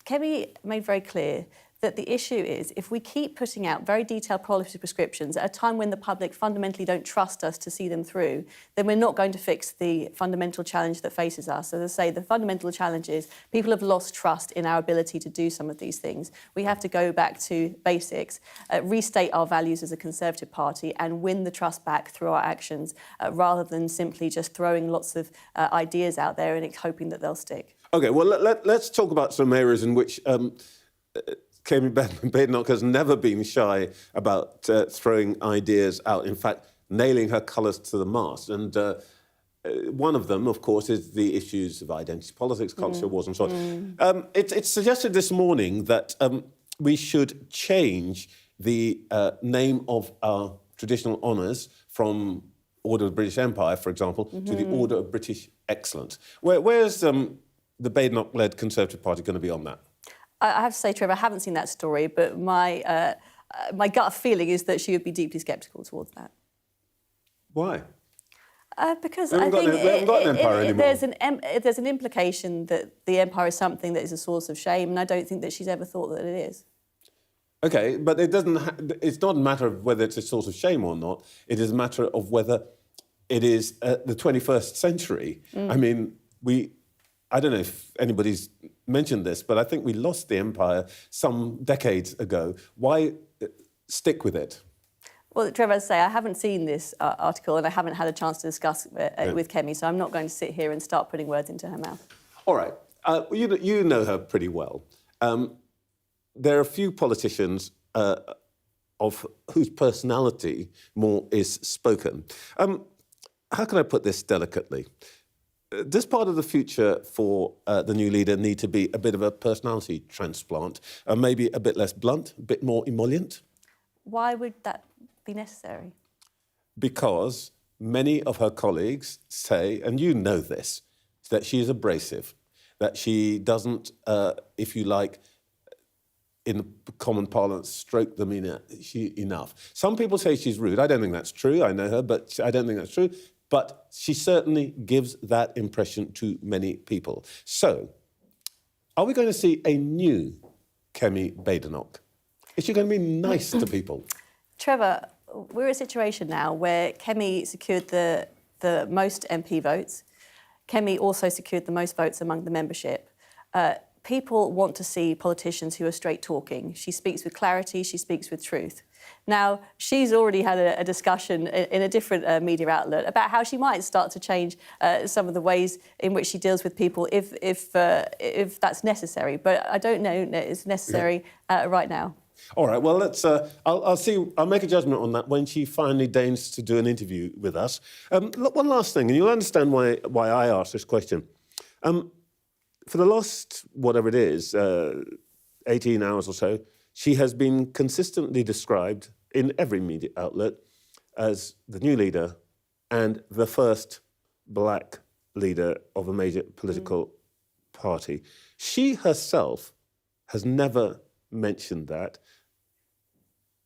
Kemi made very clear that the issue is if we keep putting out very detailed policy prescriptions at a time when the public fundamentally don't trust us to see them through, then we're not going to fix the fundamental challenge that faces us. As I say, the fundamental challenge is people have lost trust in our ability to do some of these things. We have to go back to basics, restate our values as a Conservative Party and win the trust back through our actions rather than simply just throwing lots of ideas out there and hoping that they'll stick. OK, well, let's talk about some areas in which Kemi Badenoch has never been shy about throwing ideas out, in fact, nailing her colours to the mast. And one of them, of course, is the issues of identity politics, culture wars and so on. It's suggested this morning that we should change the name of our traditional honours from Order of the British Empire, for example, to the Order of British Excellence. Where's the Badenoch-led Conservative Party going to be on that? I have to say, Trevor, I haven't seen that story, but my gut feeling is that she would be deeply sceptical towards that. Why? Because we haven't got an empire anymore. There's an implication that the empire is something that is a source of shame, and I don't think that she's ever thought that it is. OK, but it's not a matter of whether it's a source of shame or not. It is a matter of whether it is the 21st century. I mean, I don't know if anybody's mentioned this, but I think we lost the empire some decades ago. Why stick with it? Well, Trevor, as I say, I haven't seen this article and I haven't had a chance to discuss it with Kemi, so I'm not going to sit here and start putting words into her mouth. All right. You know her pretty well. There are a few politicians of whose personality more is spoken. How can I put this delicately? Does part of the future for the new leader need to be a bit of a personality transplant, maybe a bit less blunt, a bit more emollient? Why would that be necessary? Because many of her colleagues say, and you know this, that she is abrasive, that she doesn't, if you like, in common parlance, stroke them enough. Some people say she's rude. I don't think that's true. I know her, but I don't think that's true. But she certainly gives that impression to many people. So, are we going to see a new Kemi Badenoch? Is she going to be nice to people? Trevor, we're in a situation now where Kemi secured the most MP votes. Kemi also secured the most votes among the membership. People want to see politicians who are straight talking. She speaks with clarity, she speaks with truth. Now, she's already had a discussion in a different media outlet about how she might start to change some of the ways in which she deals with people if that's necessary. But I don't know that it's necessary right now. All right, well, let's. I'll make a judgment on that when she finally deigns to do an interview with us. Look, one last thing, and you'll understand why I asked this question. For the last, whatever it is, 18 hours or so, she has been consistently described in every media outlet as the new leader and the first black leader of a major political party. She herself has never mentioned that.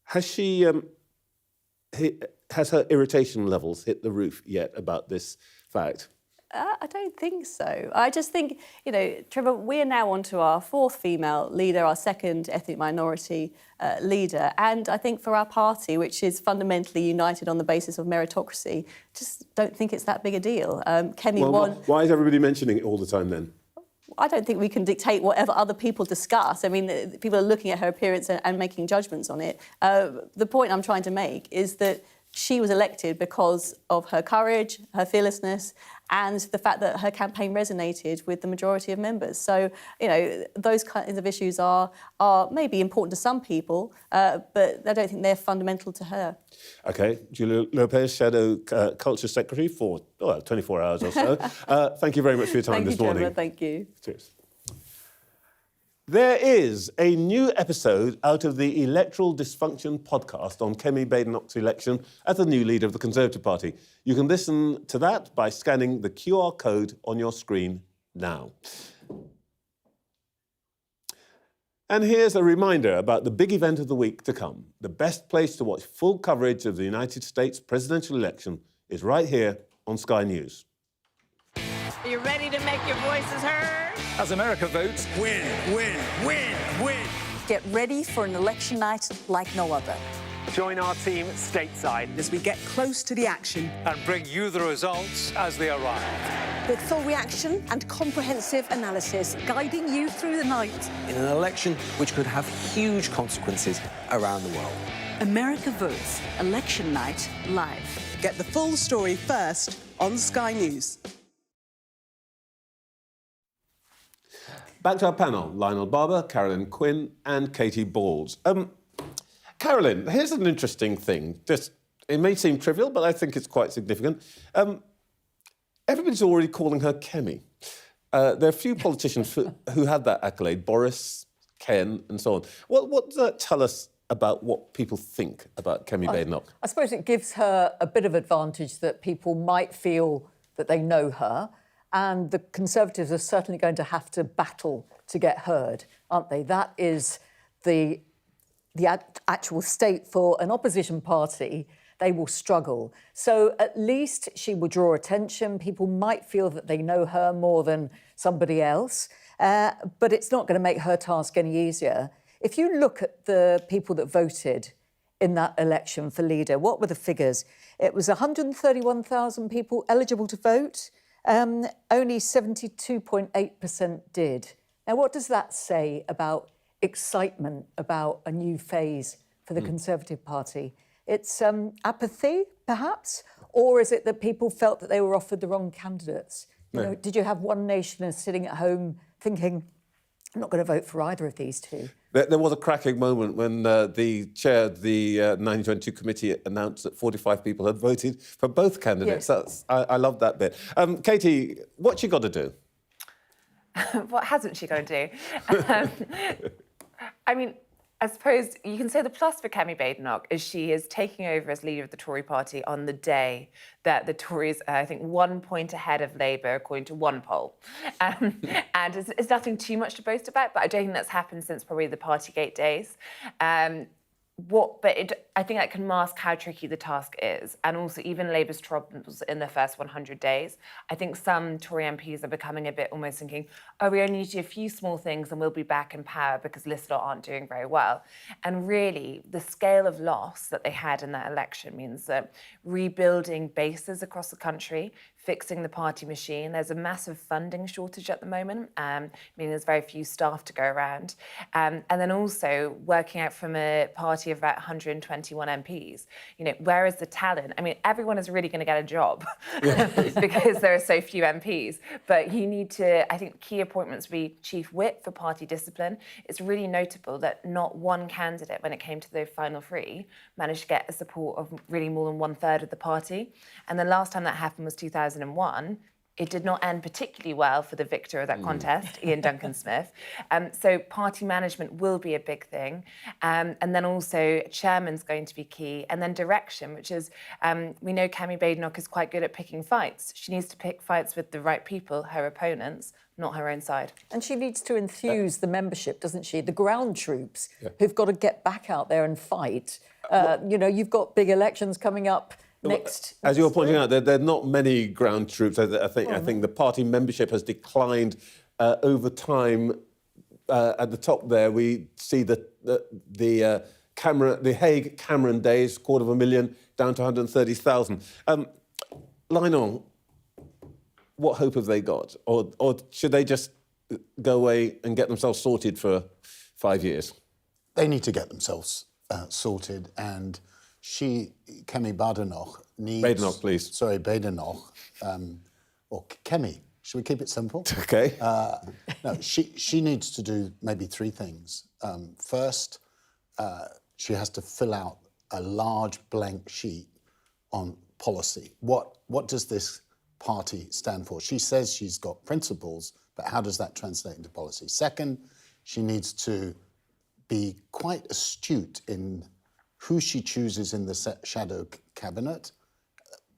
Has has her irritation levels hit the roof yet about this fact? I don't think so. I just think, Trevor, we're now on to our fourth female leader, our second ethnic minority leader. And I think for our party, which is fundamentally united on the basis of meritocracy, just don't think it's that big a deal. Kemi won. Why is everybody mentioning it all the time then? I don't think we can dictate whatever other people discuss. I mean, people are looking at her appearance and making judgments on it. The point I'm trying to make is that she was elected because of her courage, her fearlessness, and the fact that her campaign resonated with the majority of members. So, those kinds of issues are maybe important to some people, but I don't think they're fundamental to her. OK, Julia Lopez, Shadow Culture Secretary for 24 hours or so. Thank you very much for your time this morning. Trevor, thank you. Cheers. There is a new episode out of the Electoral Dysfunction podcast on Kemi Badenoch's election as the new leader of the Conservative Party. You can listen to that by scanning the QR code on your screen now. And here's a reminder about the big event of the week to come. The best place to watch full coverage of the United States presidential election is right here on Sky News. Are you ready to make your voices heard? As America votes, Win, win, win, win. Get ready for an election night like no other. join our team stateside as we get close to the action and bring you the results as they arrive. With full reaction and comprehensive analysis guiding you through the night. in an election which could have huge consequences around the world. America Votes, Election Night, live. Get the full story first on Sky News. Back to our panel, Lionel Barber, Carolyn Quinn and Katie Balls. Carolyn, here's an interesting thing. It may seem trivial, but I think it's quite significant. Everybody's already calling her Kemi. There are a few politicians who had that accolade, Boris, Ken and so on. What does that tell us about what people think about Kemi Badenoch? I suppose it gives her a bit of advantage that people might feel that they know her, and the Conservatives are certainly going to have to battle to get heard, aren't they? That is the actual state for an opposition party. They will struggle. So at least she will draw attention. People might feel that they know her more than somebody else, but it's not going to make her task any easier. If you look at the people that voted in that election for leader, what were the figures? It was 131,000 people eligible to vote. Only 72.8% did. Now, what does that say about excitement about a new phase for the Conservative Party? It's apathy, perhaps? Or is it that people felt that they were offered the wrong candidates? You know, did you have one nationer sitting at home thinking, I'm not going to vote for either of these two? There was a cracking moment when the chair of the 1922 committee announced that 45 people had voted for both candidates. Yes. I love that bit. Katie, what's she got to do? What hasn't she got to do? I mean, I suppose you can say the plus for Kemi Badenoch is she is taking over as leader of the Tory party on the day that the Tories are, I think, 1 point ahead of Labour, according to one poll. And it's nothing too much to boast about, but I don't think that's happened since probably the Partygate days. I think that can mask how tricky the task is, and also even Labour's troubles in the first 100 days. I think some Tory MPs are becoming a bit almost thinking, oh, we only need to do a few small things and we'll be back in power because Liz lot aren't doing very well. And really, the scale of loss that they had in that election means that rebuilding bases across the country, fixing the party machine. There's a massive funding shortage at the moment, meaning there's very few staff to go around. And then also working out from a party of about 121 MPs, where is the talent? I mean, everyone is really going to get a job because there are so few MPs. But you need to, I think, key appointments would be chief whip for party discipline. It's really notable that not one candidate, when it came to the final three, managed to get the support of really more than 1/3 of the party. And the last time that happened was 2001. It did not end particularly well for the victor of that contest, Ian Duncan Smith. So party management will be a big thing. And then also chairman's going to be key. And then direction, which is, we know Kemi Badenoch is quite good at picking fights. She needs to pick fights with the right people, her opponents, not her own side. And she needs to enthuse the membership, doesn't she? The ground troops who've got to get back out there and fight. You know, you've got big elections coming up next. As you're pointing out, there are not many ground troops. I think the party membership has declined over time. At the top there, we see the Hague Cameron days, 250,000 down to 130,000. Lionel, what hope have they got? Or should they just go away and get themselves sorted for 5 years? They need to get themselves sorted, and Kemi Badenoch, needs... Badenoch, please. Sorry, Badenoch, or Kemi. Should we keep it simple? OK. No, she needs to do maybe 3 things. First, she has to fill out a large blank sheet on policy. What does this party stand for? She says she's got principles, but how does that translate into policy? Second, she needs to be quite astute in who she chooses in the shadow cabinet,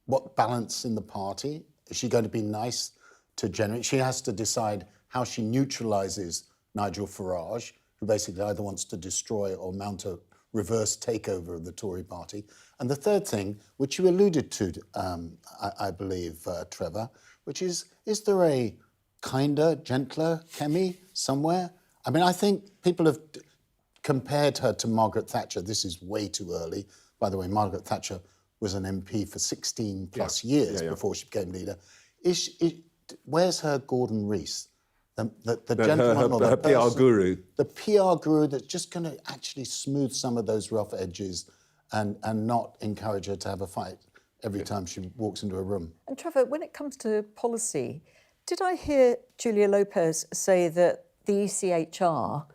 what balance in the party. Is she going to be nice to generate? She has to decide how she neutralises Nigel Farage, who basically either wants to destroy or mount a reverse takeover of the Tory party. And the third thing, which you alluded to, I believe, Trevor, which is there a kinder, gentler Kemi somewhere? I mean, I think people have compared her to Margaret Thatcher. This is way too early. By the way, Margaret Thatcher was an MP for 16 plus years before she became leader. Where's her Gordon Rees? The gentleman or the PR guru. The PR guru that's just going to actually smooth some of those rough edges and not encourage her to have a fight every time she walks into a room. And Trevor, when it comes to policy, did I hear Julia Lopez say that the ECHR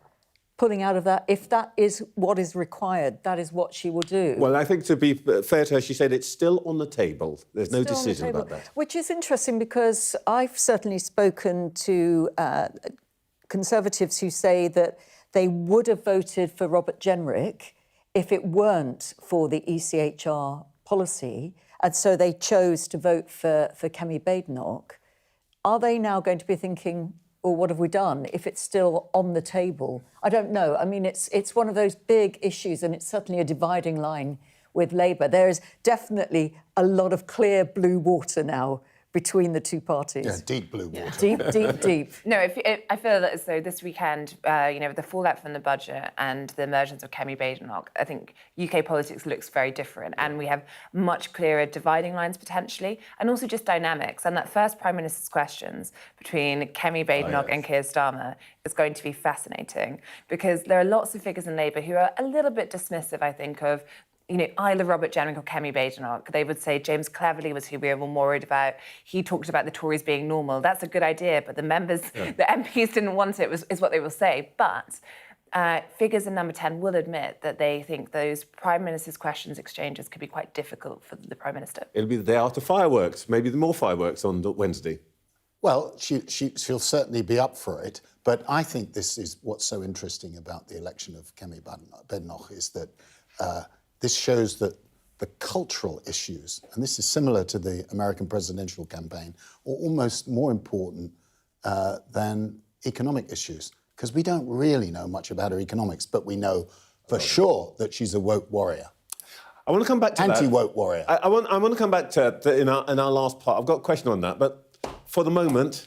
pulling out of that, if that is what is required, that is what she will do? Well, I think to be fair to her, she said it's still on the table. There's no decision about that. Which is interesting because I've certainly spoken to Conservatives who say that they would have voted for Robert Jenrick if it weren't for the ECHR policy, and so they chose to vote for Kemi Badenoch. Are they now going to be thinking, well, what have we done if it's still on the table? I don't know. I mean, it's one of those big issues, and it's certainly a dividing line with Labour. There is definitely a lot of clear blue water now between the two parties. Yeah, deep blue water. Deep, deep, deep. No, I feel that as though this weekend, with the fallout from the budget and the emergence of Kemi Badenoch, I think UK politics looks very different, and we have much clearer dividing lines potentially, and also just dynamics. And that first Prime Minister's questions between Kemi Badenoch and Keir Starmer is going to be fascinating, because there are lots of figures in Labour who are a little bit dismissive, I think, of either Robert Jenrick or Kemi Badenoch. They would say James Cleverly was who we were more worried about. He talked about the Tories being normal. That's a good idea, but the MPs didn't want it, is what they will say. But figures in number 10 will admit that they think those Prime Minister's questions exchanges could be quite difficult for the Prime Minister. It'll be the day after fireworks, maybe more fireworks on Wednesday. Well, she'll certainly be up for it, but I think this is what's so interesting about the election of Kemi Badenoch is that this shows that the cultural issues, and this is similar to the American presidential campaign, are almost more important than economic issues, because we don't really know much about her economics, but we know for sure that she's a woke warrior. I want to come back to anti-woke warrior. I want to come back to in our last part. I've got a question on that, but for the moment,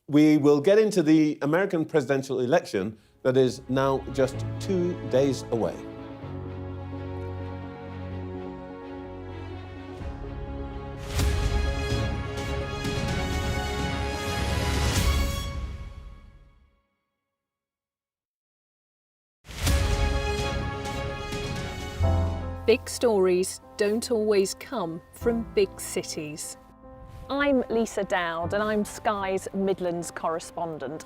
we will get into the American presidential election that is now just 2 days away. Big stories don't always come from big cities. I'm Lisa Dowd and I'm Sky's Midlands correspondent.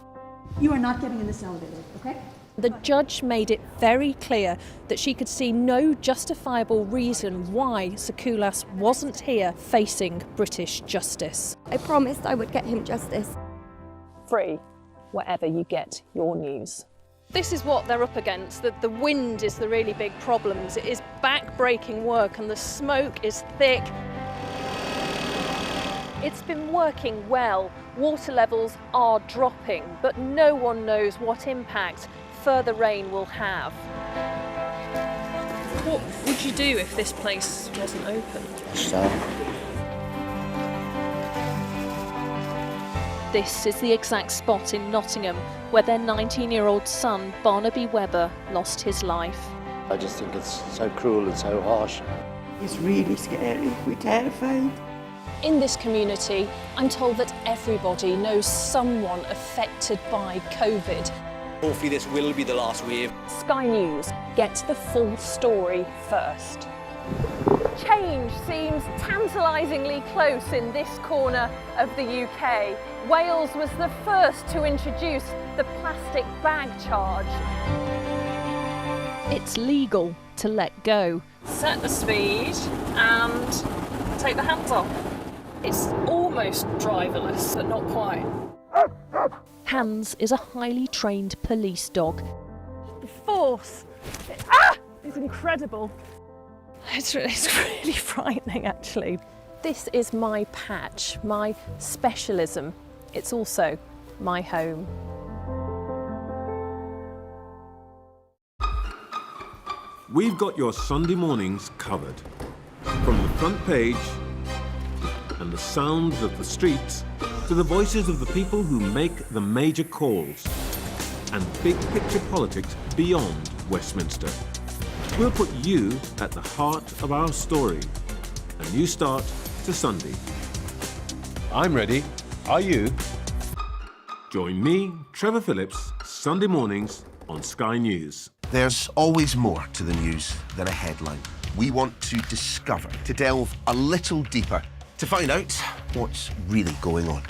You are not getting in this elevator, okay? The judge made it very clear that she could see no justifiable reason why Sakulas wasn't here facing British justice. I promised I would get him justice. Free, wherever you get your news. This is what they're up against. The wind is the really big problem. It is back-breaking work and the smoke is thick. It's been working well. Water levels are dropping, but no one knows what impact further rain will have. What would you do if this place wasn't open? This is the exact spot in Nottingham where their 19-year-old son, Barnaby Webber, lost his life. I just think it's so cruel and so harsh. It's really scary. We're terrified. In this community, I'm told that everybody knows someone affected by COVID. Hopefully this will be the last wave. Sky News gets the full story first. Change seems tantalisingly close in this corner of the UK. Wales was the first to introduce the plastic bag charge. It's legal to let go. Set the speed and take the hands off. It's almost driverless, but not quite. Hans is a highly trained police dog. The force is incredible. It's really frightening, actually. This is my patch, my specialism. It's also my home. We've got your Sunday mornings covered. From the front page and the sounds of the streets to the voices of the people who make the major calls and big picture politics beyond Westminster. We'll put you at the heart of our story. A new start to Sunday. I'm ready. Are you? Join me, Trevor Phillips, Sunday mornings on Sky News. There's always more to the news than a headline. We want to discover, to delve a little deeper, to find out what's really going on.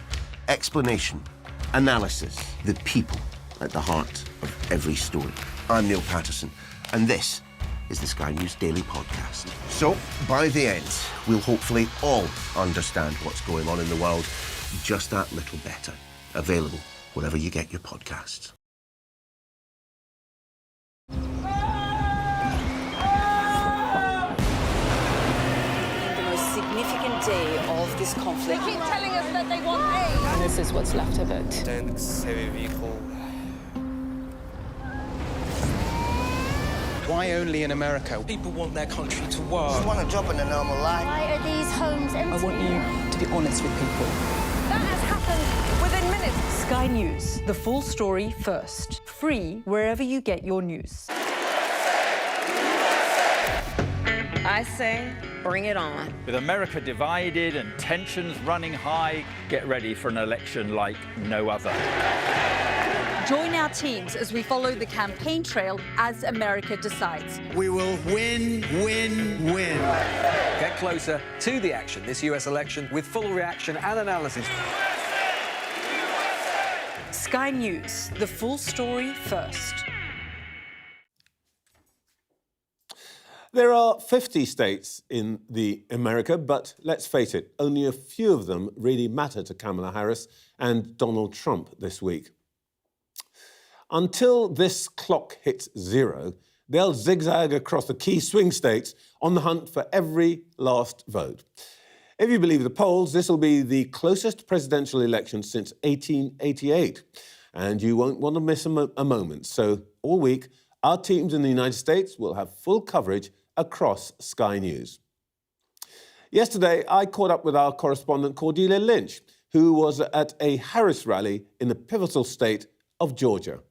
Explanation, analysis, the people at the heart of every story. I'm Neil Patterson, and this is the Sky News Daily Podcast. So, by the end, we'll hopefully all understand what's going on in the world just that little better. Available wherever you get your podcasts. The most significant day of this conflict. They keep telling us that they want aid. And this is what's left of it. Tanks, heavy vehicle. Why only in America? People want their country to work. Just want a job in a normal life. Why are these homes empty? I want you to be honest with people. That has happened within minutes. Sky News, the full story first. Free wherever you get your news. I say, bring it on. With America divided and tensions running high, get ready for an election like no other. Join our teams as we follow the campaign trail as America decides. We will win, win, win. Get closer to the action this US election with full reaction and analysis. Sky News, the full story first. There are 50 states in America, but let's face it, only a few of them really matter to Kamala Harris and Donald Trump this week. Until this clock hits zero, they'll zigzag across the key swing states on the hunt for every last vote. If you believe the polls, this will be the closest presidential election since 1888, and you won't want to miss a moment. So all week, our teams in the United States will have full coverage across Sky News. Yesterday, I caught up with our correspondent Cordelia Lynch, who was at a Harris rally in the pivotal state of Georgia.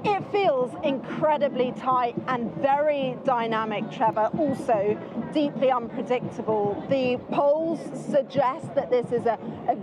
It feels incredibly tight and very dynamic, Trevor, also deeply unpredictable. The polls suggest that this is a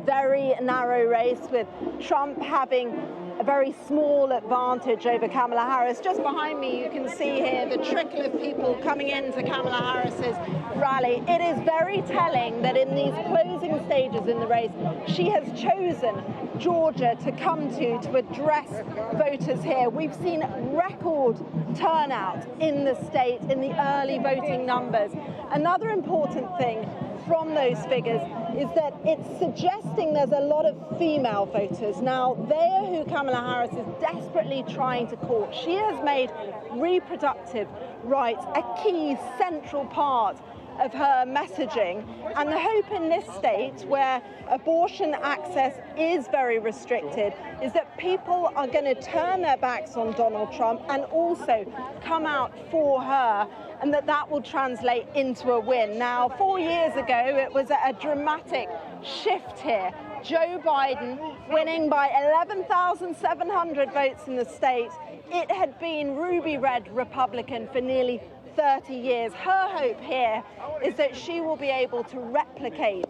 very narrow race, with Trump having a very small advantage over Kamala Harris. Just behind me, you can see here the trickle of people coming into Kamala Harris's rally. It is very telling that in these closing stages in the race, she has chosen Georgia to come to address voters here. We've seen record turnout in the state in the early voting numbers. Another important thing from those figures is that it's suggesting there's a lot of female voters. Now, they're who Kamala Harris is desperately trying to court. She has made reproductive rights a key central part of her messaging. And the hope in this state, where abortion access is very restricted, is that people are going to turn their backs on Donald Trump and also come out for her, and that will translate into a win. Now, 4 years ago, it was a dramatic shift here. Joe Biden winning by 11,700 votes in the state. It had been ruby red Republican for nearly 30 years. Her hope here is that she will be able to replicate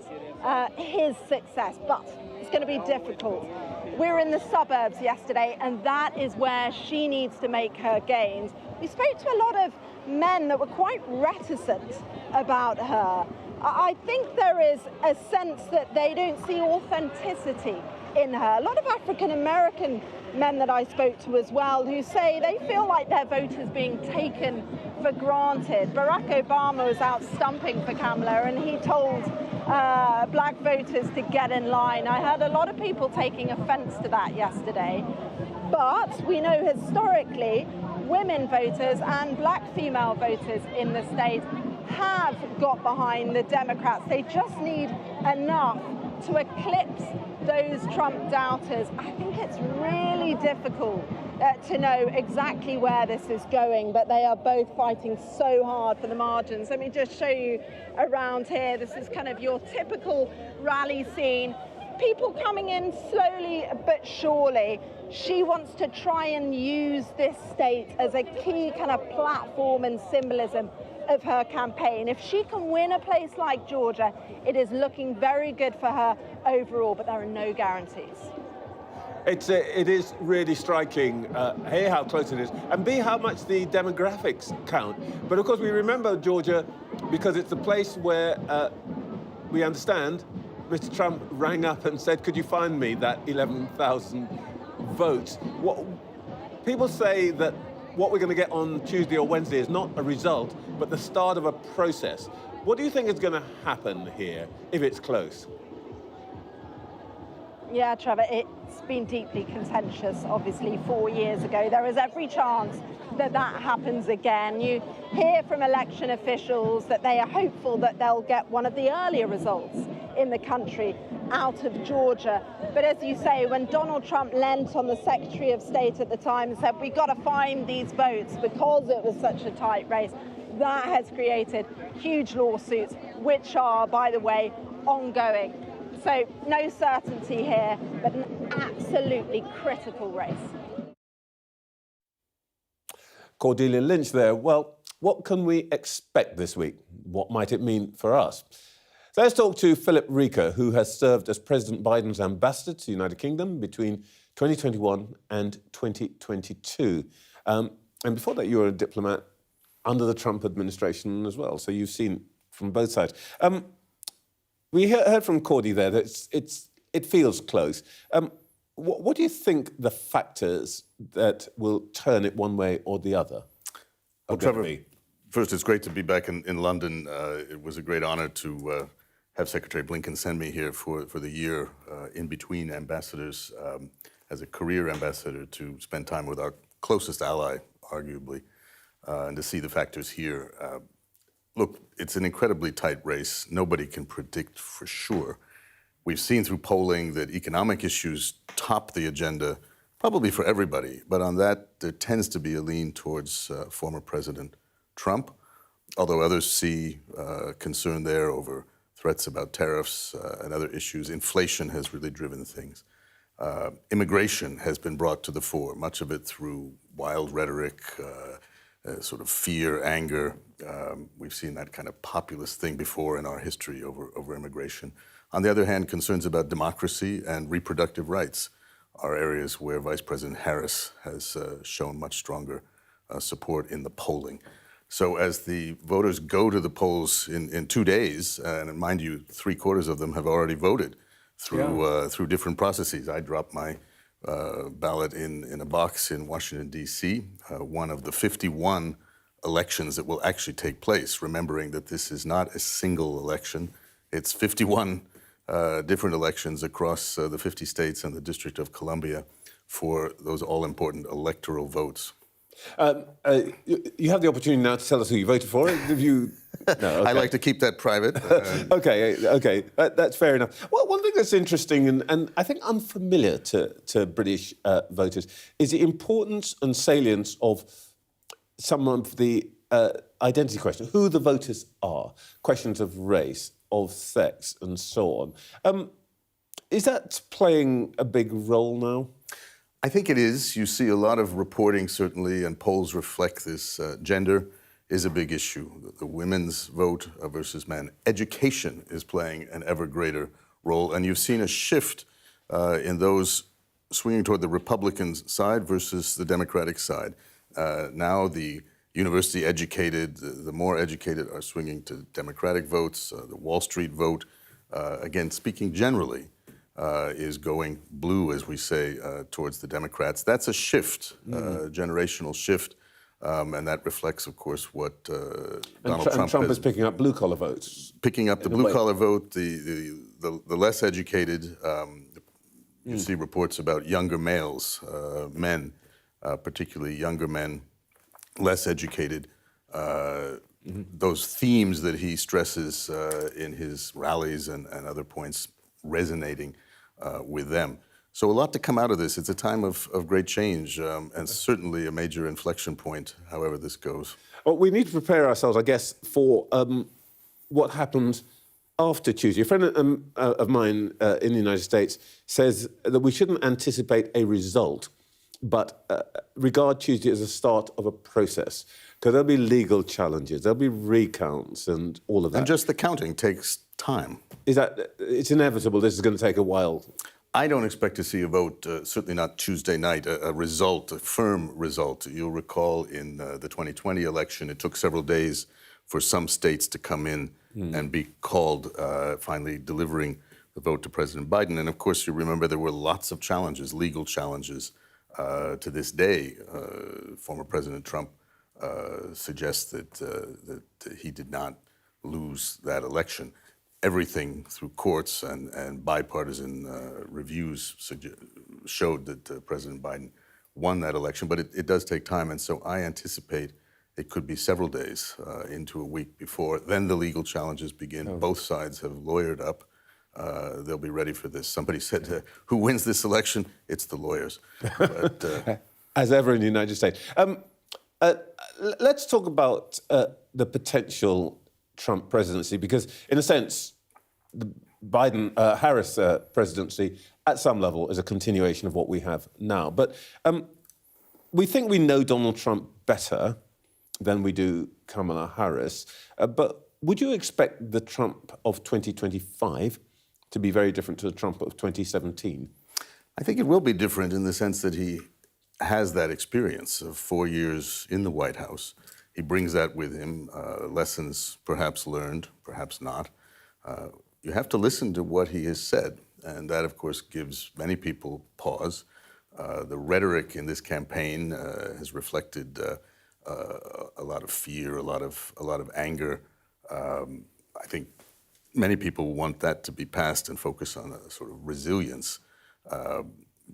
his success, but it's going to be difficult. We were in the suburbs yesterday, and that is where she needs to make her gains. We spoke to a lot of men that were quite reticent about her. I think there is a sense that they don't see authenticity in her. A lot of African-American men that I spoke to as well, who say they feel like their vote is being taken for granted. Barack Obama was out stumping for Kamala, and he told black voters to get in line. I heard a lot of people taking offense to that yesterday. But we know historically, women voters and black female voters in the state have got behind the Democrats. They just need enough to eclipse those Trump doubters. I think it's really difficult to know exactly where this is going, but they are both fighting so hard for the margins. Let me just show you around here. This is kind of your typical rally scene. People coming in slowly but surely. She wants to try and use this state as a key kind of platform and symbolism of her campaign. If she can win a place like Georgia, it is looking very good for her overall, but there are no guarantees. It is really striking, A, how close it is, and B, how much the demographics count. But of course, we remember Georgia because it's the place where we understand Mr. Trump rang up and said, could you find me that 11,000 votes? People say that what we're going to get on Tuesday or Wednesday is not a result, but the start of a process. What do you think is going to happen here if it's close? Yeah, Trevor, it's been deeply contentious, obviously, 4 years ago. There is every chance that that happens again. You hear from election officials that they are hopeful that they'll get one of the earlier results in the country out of Georgia. But as you say, when Donald Trump leant on the Secretary of State at the time and said, we've got to find these votes because it was such a tight race, that has created huge lawsuits, which are, by the way, ongoing. So no certainty here, but an absolutely critical race. Cordelia Lynch there. Well, what can we expect this week? What might it mean for us? So let's talk to Philip Reeker, who has served as President Biden's ambassador to the United Kingdom between 2021 and 2022. And before that, you were a diplomat under the Trump administration as well, so you've seen from both sides. We heard from Cordy there that it feels close. What do you think the factors that will turn it one way or the other? Well, Trevor, first, it's great to be back in London. It was a great honor to have Secretary Blinken send me here for the year in between ambassadors as a career ambassador to spend time with our closest ally, arguably, and to see the factors here. Look, it's an incredibly tight race. Nobody can predict for sure. We've seen through polling that economic issues top the agenda, probably for everybody. But on that, there tends to be a lean towards former President Trump, although others see concern there over threats about tariffs and other issues. Inflation has really driven things. Immigration has been brought to the fore, much of it through wild rhetoric, sort of fear, anger. We've seen that kind of populist thing before in our history over immigration. On the other hand, concerns about democracy and reproductive rights are areas where Vice President Harris has shown much stronger support in the polling. So as the voters go to the polls in 2 days, and mind you, 3/4 of them have already voted through different processes. I dropped my ballot in a box in Washington, D.C., one of the 51 elections that will actually take place, remembering that this is not a single election. It's 51 different elections across the 50 states and the District of Columbia for those all-important electoral votes. You have the opportunity now to tell us who you voted for. Have you? No, okay. I like to keep that private. Okay, that's fair enough. Well, one thing that's interesting and I think unfamiliar to British voters is the importance and salience of some of the identity questions, who the voters are, questions of race, of sex, and so on. Is that playing a big role now? I think it is. You see a lot of reporting, certainly, and polls reflect this. Gender is a big issue. The women's vote versus men. Education is playing an ever greater role, and you've seen a shift in those swinging toward the Republican side versus the Democratic side. Now the university educated, the more educated are swinging to Democratic votes. The Wall Street vote, again, speaking generally, is going blue, as we say, towards the Democrats. That's a shift, generational shift, and that reflects, of course, what Donald Trump is picking up blue-collar votes. Picking up the blue-collar vote, the less educated. You see reports about younger males, men, particularly younger men, less educated. Those themes that he stresses in his rallies and other points resonating with them. So a lot to come out of this. It's a time of great change and certainly a major inflection point, however this goes. Well, we need to prepare ourselves, I guess, for what happens after Tuesday. A friend of mine in the United States says that we shouldn't anticipate a result, but regard Tuesday as a start of a process. Because there'll be legal challenges, there'll be recounts and all of that. And just the counting takes time. It's inevitable this is going to take a while? I don't expect to see a vote, certainly not Tuesday night, a result, a firm result. You'll recall in the 2020 election, it took several days for some states to come in and be called, finally delivering the vote to President Biden. And of course, you remember there were lots of challenges, legal challenges. To this day, former President Trump suggests that he did not lose that election. Everything through courts and bipartisan reviews showed that President Biden won that election, but it does take time, and so I anticipate it could be several days into a week before. Then the legal challenges begin. Both sides have lawyered up. They'll be ready for this. Somebody said, who wins this election? It's the lawyers. But, as ever in the United States. Let's talk about the potential Trump presidency, because in a sense, the Biden-Harris presidency at some level is a continuation of what we have now. But we think we know Donald Trump better than we do Kamala Harris. But would you expect the Trump of 2025 to be very different to the Trump of 2017? I think it will be different in the sense that he has that experience of 4 years in the White House. He brings that with him, lessons perhaps learned, perhaps not. You have to listen to what he has said, and that, of course, gives many people pause. The rhetoric in this campaign has reflected a lot of fear, a lot of anger. I think many people want that to be passed and focus on a sort of resilience.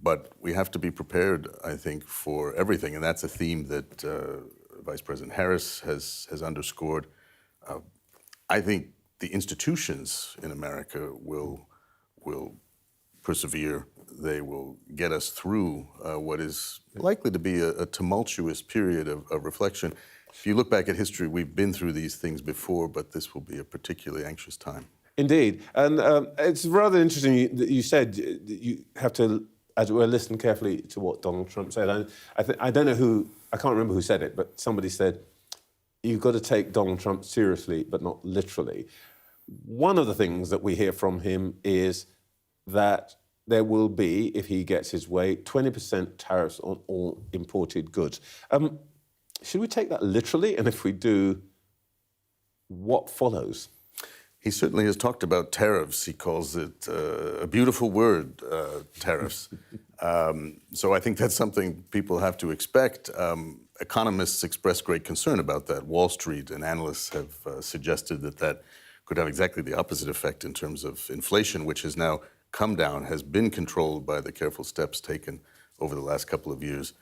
But we have to be prepared, I think, for everything, and that's a theme that Vice President Harris has underscored. I think the institutions in America will persevere. They will get us through what is likely to be a tumultuous period of reflection. If you look back at history, we've been through these things before, but this will be a particularly anxious time. Indeed. And it's rather interesting that you said you have to, as it were, listen carefully to what Donald Trump said. I don't know who, I can't remember who said it, but somebody said, you've got to take Donald Trump seriously, but not literally. One of the things that we hear from him is that there will be, if he gets his way, 20% tariffs on all imported goods. Should we take that literally? And if we do, what follows? He certainly has talked about tariffs. He calls it a beautiful word, tariffs. So I think that's something people have to expect. Economists express great concern about that. Wall Street and analysts have suggested that could have exactly the opposite effect in terms of inflation, which has now come down, has been controlled by the careful steps taken over the last couple of years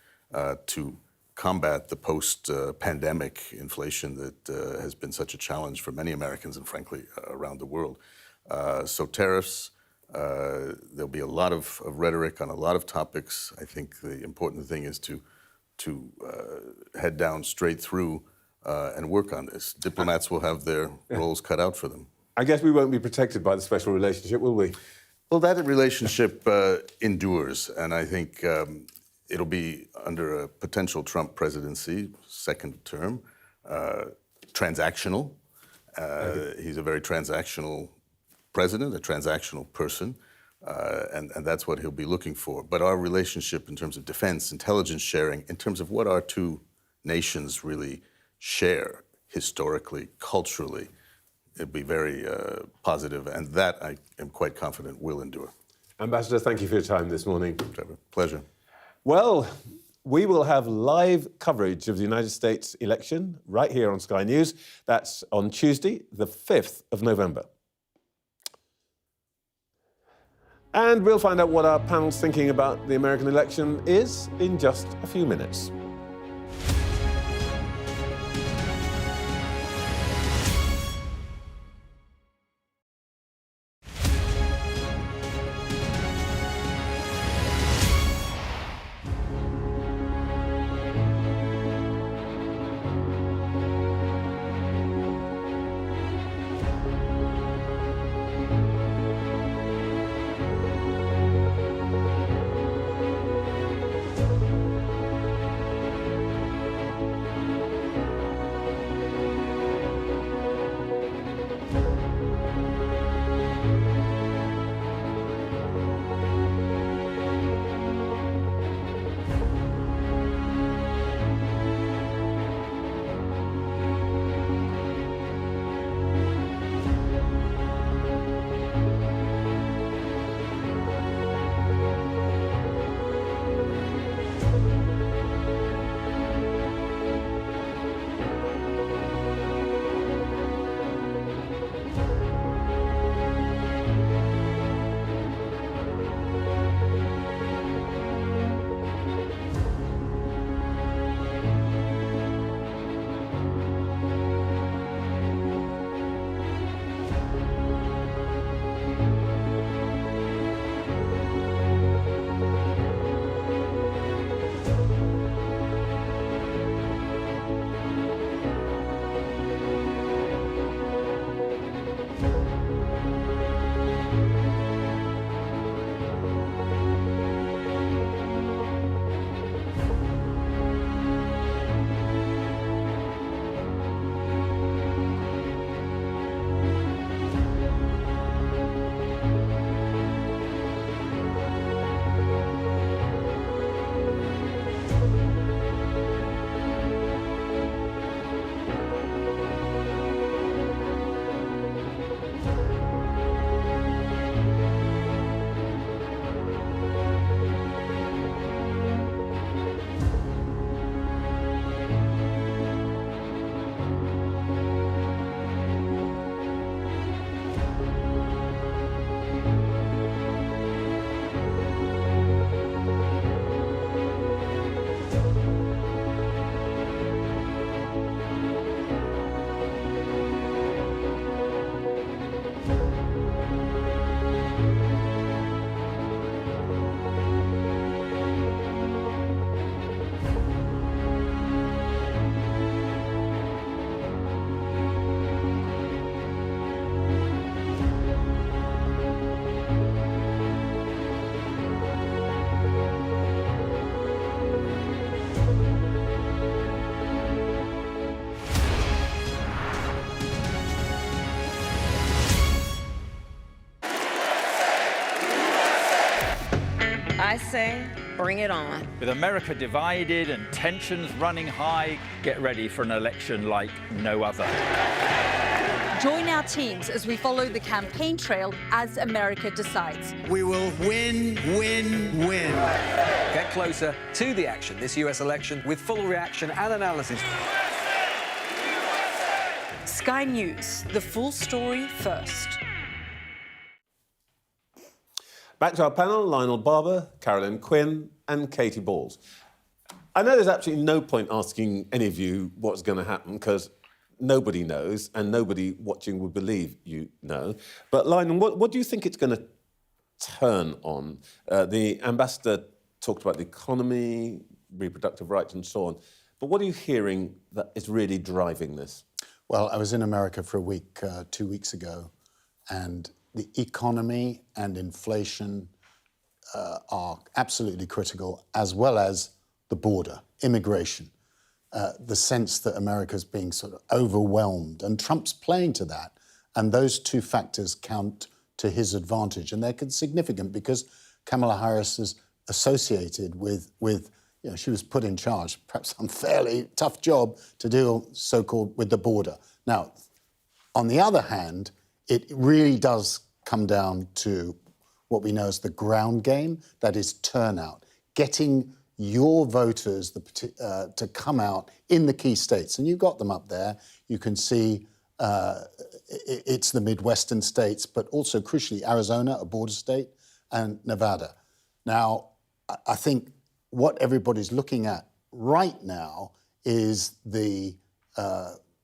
to combat the post-pandemic inflation that has been such a challenge for many Americans and, frankly, around the world. So tariffs, there'll be a lot of rhetoric on a lot of topics. I think the important thing is to head down straight through and work on this. Diplomats will have their roles cut out for them. I guess we won't be protected by the special relationship, will we? Well, that relationship endures, and I think it'll be under a potential Trump presidency, second term, transactional. He's a very transactional president, a transactional person, and that's what he'll be looking for. But our relationship in terms of defense, intelligence sharing, in terms of what our two nations really share historically, culturally, it'll be very positive, and that I am quite confident will endure. Ambassador, thank you for your time this morning. Trevor, pleasure. Well, we will have live coverage of the United States election right here on Sky News. That's on Tuesday, the 5th of November. And we'll find out what our panel's thinking about the American election is in just a few minutes. I say, bring it on. With America divided and tensions running high, get ready for an election like no other. Join our teams as we follow the campaign trail as America decides. We will win, win, win. Get closer to the action this US election with full reaction and analysis. Sky News, the full story first. Back to our panel, Lionel Barber, Carolyn Quinn and Katie Balls. I know there's absolutely no point asking any of you what's going to happen because nobody knows and nobody watching would believe you know. But Lionel, what do you think it's going to turn on? The ambassador talked about the economy, reproductive rights and so on. But what are you hearing that is really driving this? Well, I was in America for a week 2 weeks ago, and the economy and inflation are absolutely critical, as well as the border, immigration, the sense that America's being sort of overwhelmed, and Trump's playing to that. And those two factors count to his advantage, and they're significant because Kamala Harris is associated with you know, she was put in charge, perhaps unfairly, tough job to deal so-called with the border. Now, on the other hand, it really does come down to what we know as the ground game, that is turnout, getting your voters to come out in the key states. And you've got them up there. You can see it's the Midwestern states, but also, crucially, Arizona, a border state, and Nevada. Now, I think what everybody's looking at right now is the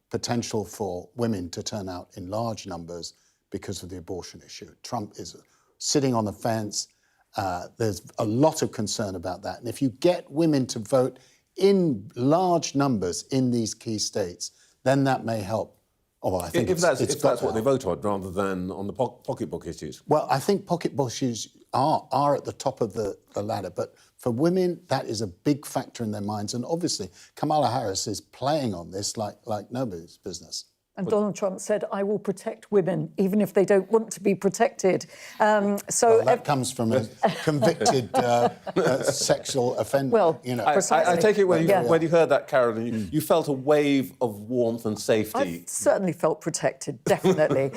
potential for women to turn out in large numbers because of the abortion issue. Trump is sitting on the fence. There's a lot of concern about that. And if you get women to vote in large numbers in these key states, then that may help. Oh, well, I think if that's what they vote on, rather than on the pocketbook issues. Well, I think pocketbook issues are at the top of the ladder, but for women, that is a big factor in their minds. And obviously, Kamala Harris is playing on this like nobody's business. And Donald Trump said, I will protect women, even if they don't want to be protected. Well, that comes from a convicted sexual offender. Well, you know. I take it when you heard that, Carolyn, you felt a wave of warmth and safety. I certainly felt protected, definitely.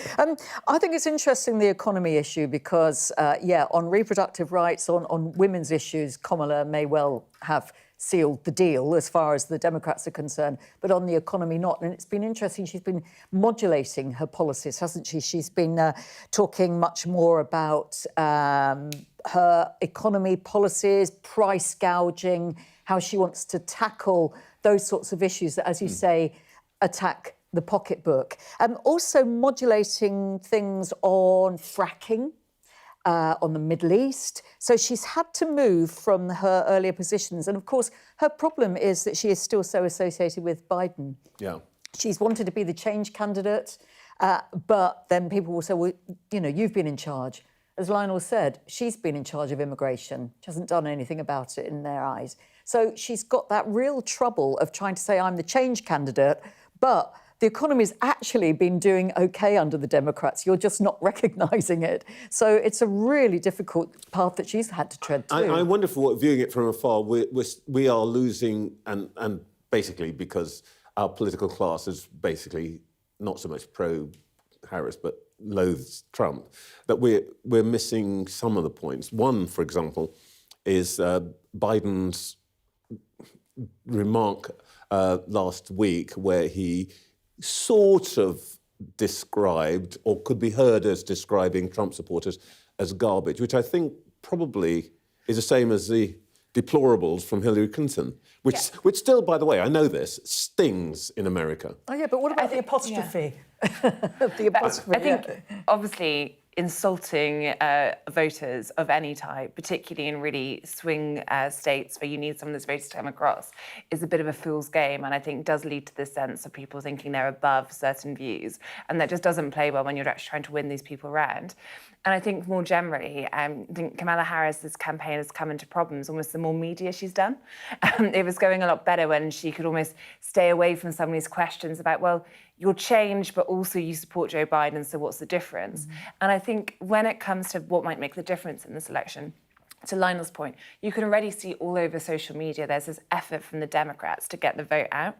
I think it's interesting, the economy issue, because, on reproductive rights, on women's issues, Kamala may well have sealed the deal as far as the Democrats are concerned, but on the economy not. And it's been interesting, she's been modulating her policies, hasn't she? She's been talking much more about her economy policies, price gouging, how she wants to tackle those sorts of issues that, as you say, attack the pocketbook. Also modulating things on fracking, on the Middle East. So she's had to move from her earlier positions. And of course, her problem is that she is still so associated with Biden. Yeah. She's wanted to be the change candidate, but then people will say, well, you know, you've been in charge. As Lionel said, she's been in charge of immigration. She hasn't done anything about it in their eyes. So she's got that real trouble of trying to say, I'm the change candidate, but the economy's actually been doing OK under the Democrats. You're just not recognising it. So it's a really difficult path that she's had to tread too. I wonder if viewing it from afar, we are losing, and basically because our political class is basically not so much pro-Harris, but loathes Trump, that we're missing some of the points. One, for example, is Biden's remark last week where he sort of described, or could be heard as describing, Trump supporters as garbage, which I think probably is the same as the deplorables from Hillary Clinton, which still, by the way, I know this, stings in America. Oh, yeah, but what about the apostrophe? The apostrophe. I think, obviously, insulting voters of any type, particularly in really swing states where you need some of those voters to come across, is a bit of a fool's game, and I think does lead to this sense of people thinking they're above certain views, and that just doesn't play well when you're actually trying to win these people around. And I think more generally, I think Kamala Harris's campaign has come into problems almost the more media she's done. It was going a lot better when she could almost stay away from some of these questions about, well, you'll change, but also you support Joe Biden, so what's the difference? Mm-hmm. And I think when it comes to what might make the difference in this election, to Lionel's point, you can already see all over social media there's this effort from the Democrats to get the vote out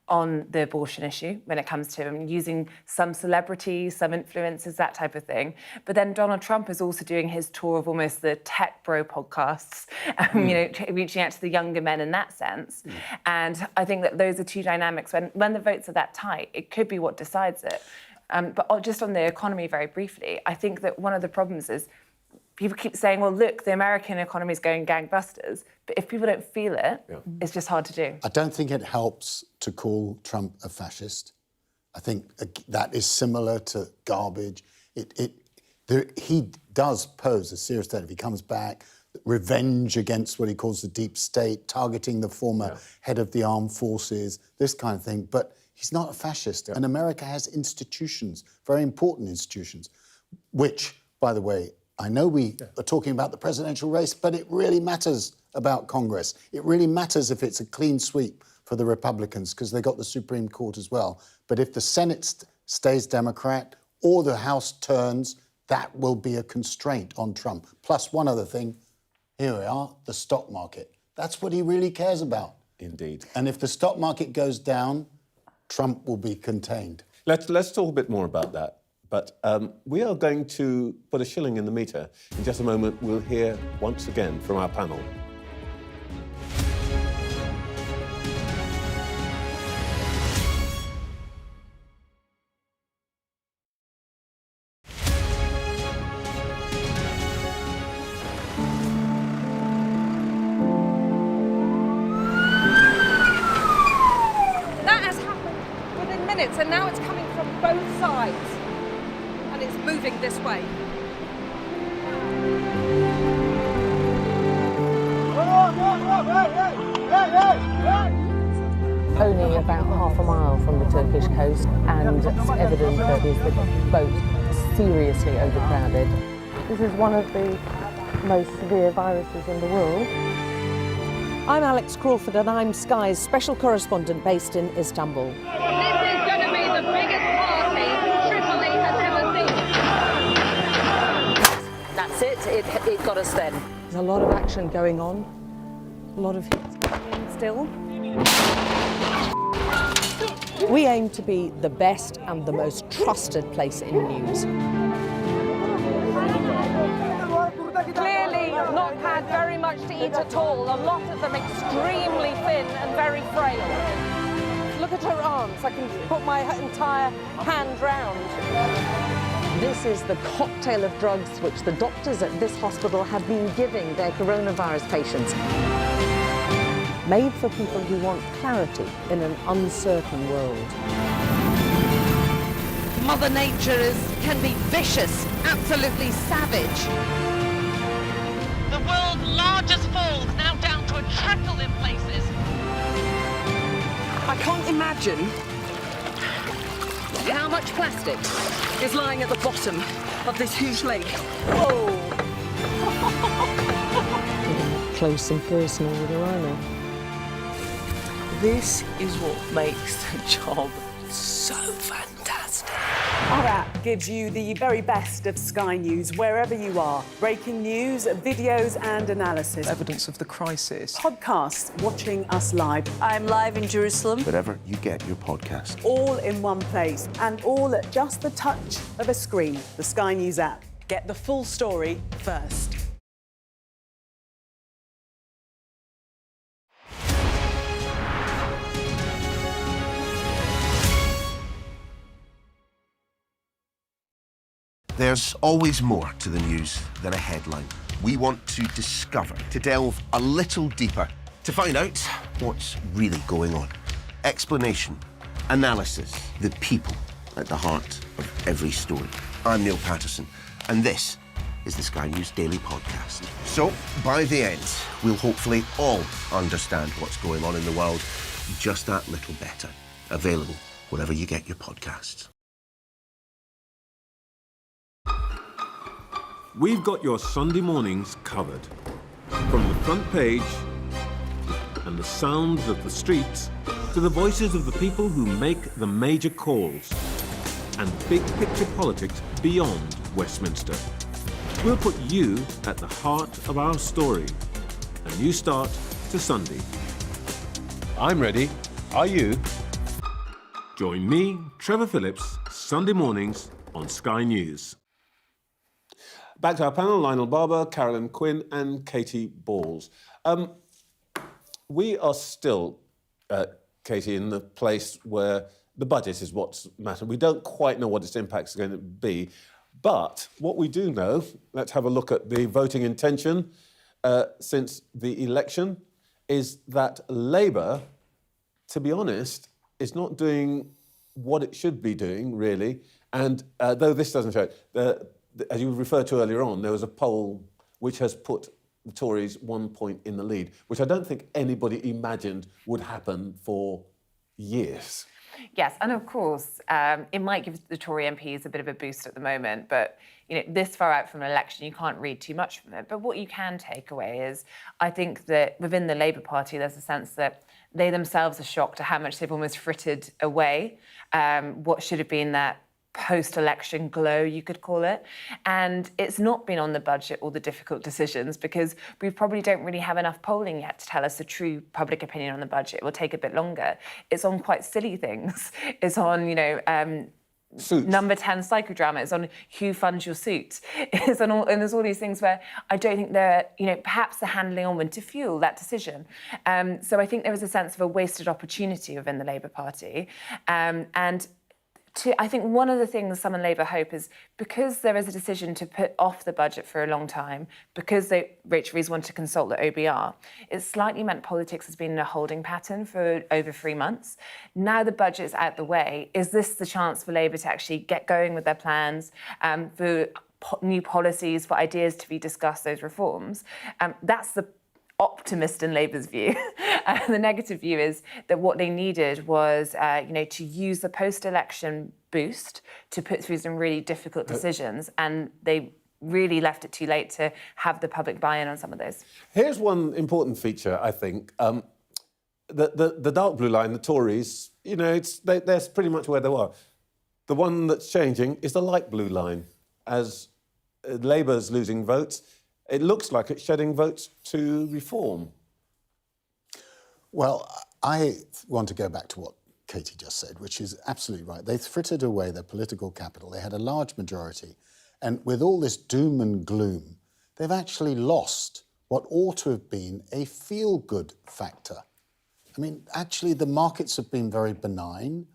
on the abortion issue when it comes to using some celebrities, some influencers, that type of thing. But then Donald Trump is also doing his tour of almost the tech bro podcasts, reaching out to the younger men in that sense. And I think that those are two dynamics. When the votes are that tight, it could be what decides it. But just on the economy very briefly, I think that one of the problems is people keep saying, well, look, the American economy is going gangbusters. But if people don't feel it, it's just hard to do. I don't think it helps to call Trump a fascist. I think that is similar to garbage. He does pose a serious threat if he comes back. Revenge against what he calls the deep state, targeting the former head of the armed forces, this kind of thing. But he's not a fascist. And America has institutions, very important institutions, which, by the way, I know we are talking about the presidential race, but it really matters about Congress. It really matters if it's a clean sweep for the Republicans, because they got the Supreme Court as well. But if the Senate stays Democrat or the House turns, that will be a constraint on Trump. Plus, one other thing, here we are, the stock market. That's what he really cares about. Indeed. And if the stock market goes down, Trump will be contained. Let's talk a bit more about that. But we are going to put a shilling in the meter. In just a moment, we'll hear once again from our panel. That has happened within minutes, and now it's coming from both sides. And it's moving this way. Only about half a mile from the Turkish coast, and it's evident that the boat is seriously overcrowded. This is one of the most severe viruses in the world. I'm Alex Crawford, and I'm Sky's special correspondent based in Istanbul. This is going to be the biggest party Tripoli has ever seen. That's it. It got us then. There's a lot of action going on, a lot of hits coming in still. We aim to be the best and the most trusted place in news. Clearly not had very much to eat at all, a lot of them extremely thin and very frail. Look at her arms, I can put my entire hand round. This is the cocktail of drugs which the doctors at this hospital have been giving their coronavirus patients. Made for people who want clarity in an uncertain world. Mother Nature can be vicious, absolutely savage. The world's largest falls now down to a trickle in places. I can't imagine how much plastic is lying at the bottom of this huge lake. Oh! Close and personal with a rhino. This is what makes the job so fantastic. Our app gives you the very best of Sky News wherever you are. Breaking news, videos and analysis. Evidence of the crisis. Podcasts watching us live. I'm live in Jerusalem. Wherever you get your podcast. All in one place and all at just the touch of a screen. The Sky News app. Get the full story first. There's always more to the news than a headline. We want to discover, to delve a little deeper, to find out what's really going on. Explanation, analysis, the people at the heart of every story. I'm Neil Patterson, and this is the Sky News Daily Podcast. So, by the end, we'll hopefully all understand what's going on in the world just that little better. Available wherever you get your podcasts. We've got your Sunday mornings covered. From the front page and the sounds of the streets to the voices of the people who make the major calls and big picture politics beyond Westminster. We'll put you at the heart of our story. A new start to Sunday. I'm ready. Are you? Join me, Trevor Phillips, Sunday mornings on Sky News. Back to our panel, Lionel Barber, Carolyn Quinn and Katie Balls. We are still, Katie, in the place where the budget is what's matter. We don't quite know what its impacts are going to be, But what we do know, let's have a look at the voting intention since the election, is that Labour, to be honest, is not doing what it should be doing, really. And though this doesn't show it, as you referred to earlier on, there was a poll which has put the Tories 1 point in the lead, which I don't think anybody imagined would happen for years. Yes, and of course, it might give the Tory MPs a bit of a boost at the moment, but this far out from an election, you can't read too much from it. But what you can take away is, I think that within the Labour Party, there's a sense that they themselves are shocked at how much they've almost frittered away what should have been that post-election glow, you could call it. And it's not been on the budget or the difficult decisions, because we probably don't really have enough polling yet to tell us the true public opinion on the budget. It will take a bit longer. It's on quite silly things. It's on, number 10 psychodrama. It's on who funds your suit. It's on and there's all these things where I don't think they're, perhaps they're handling on to fuel that decision. So I think there was a sense of a wasted opportunity within the Labour Party. I think one of the things some in Labour hope is, because there is a decision to put off the budget for a long time, because Rachel Reeves wanted to consult the OBR, it slightly meant politics has been in a holding pattern for over 3 months. Now the budget's out the way, is this the chance for Labour to actually get going with their plans, for new policies, for ideas to be discussed, those reforms? That's the optimist in Labour's view. The negative view is that what they needed was, to use the post-election boost to put through some really difficult decisions, and they really left it too late to have the public buy-in on some of those. Here's one important feature, I think. The dark blue line, the Tories, they're pretty much where they were. The one that's changing is the light blue line. As Labour's losing votes, it looks like it's shedding votes to Reform. Well, I want to go back to what Katie just said, which is absolutely right. They frittered away their political capital. They had a large majority. And with all this doom and gloom, they've actually lost what ought to have been a feel-good factor. I mean, actually, the markets have been very benign.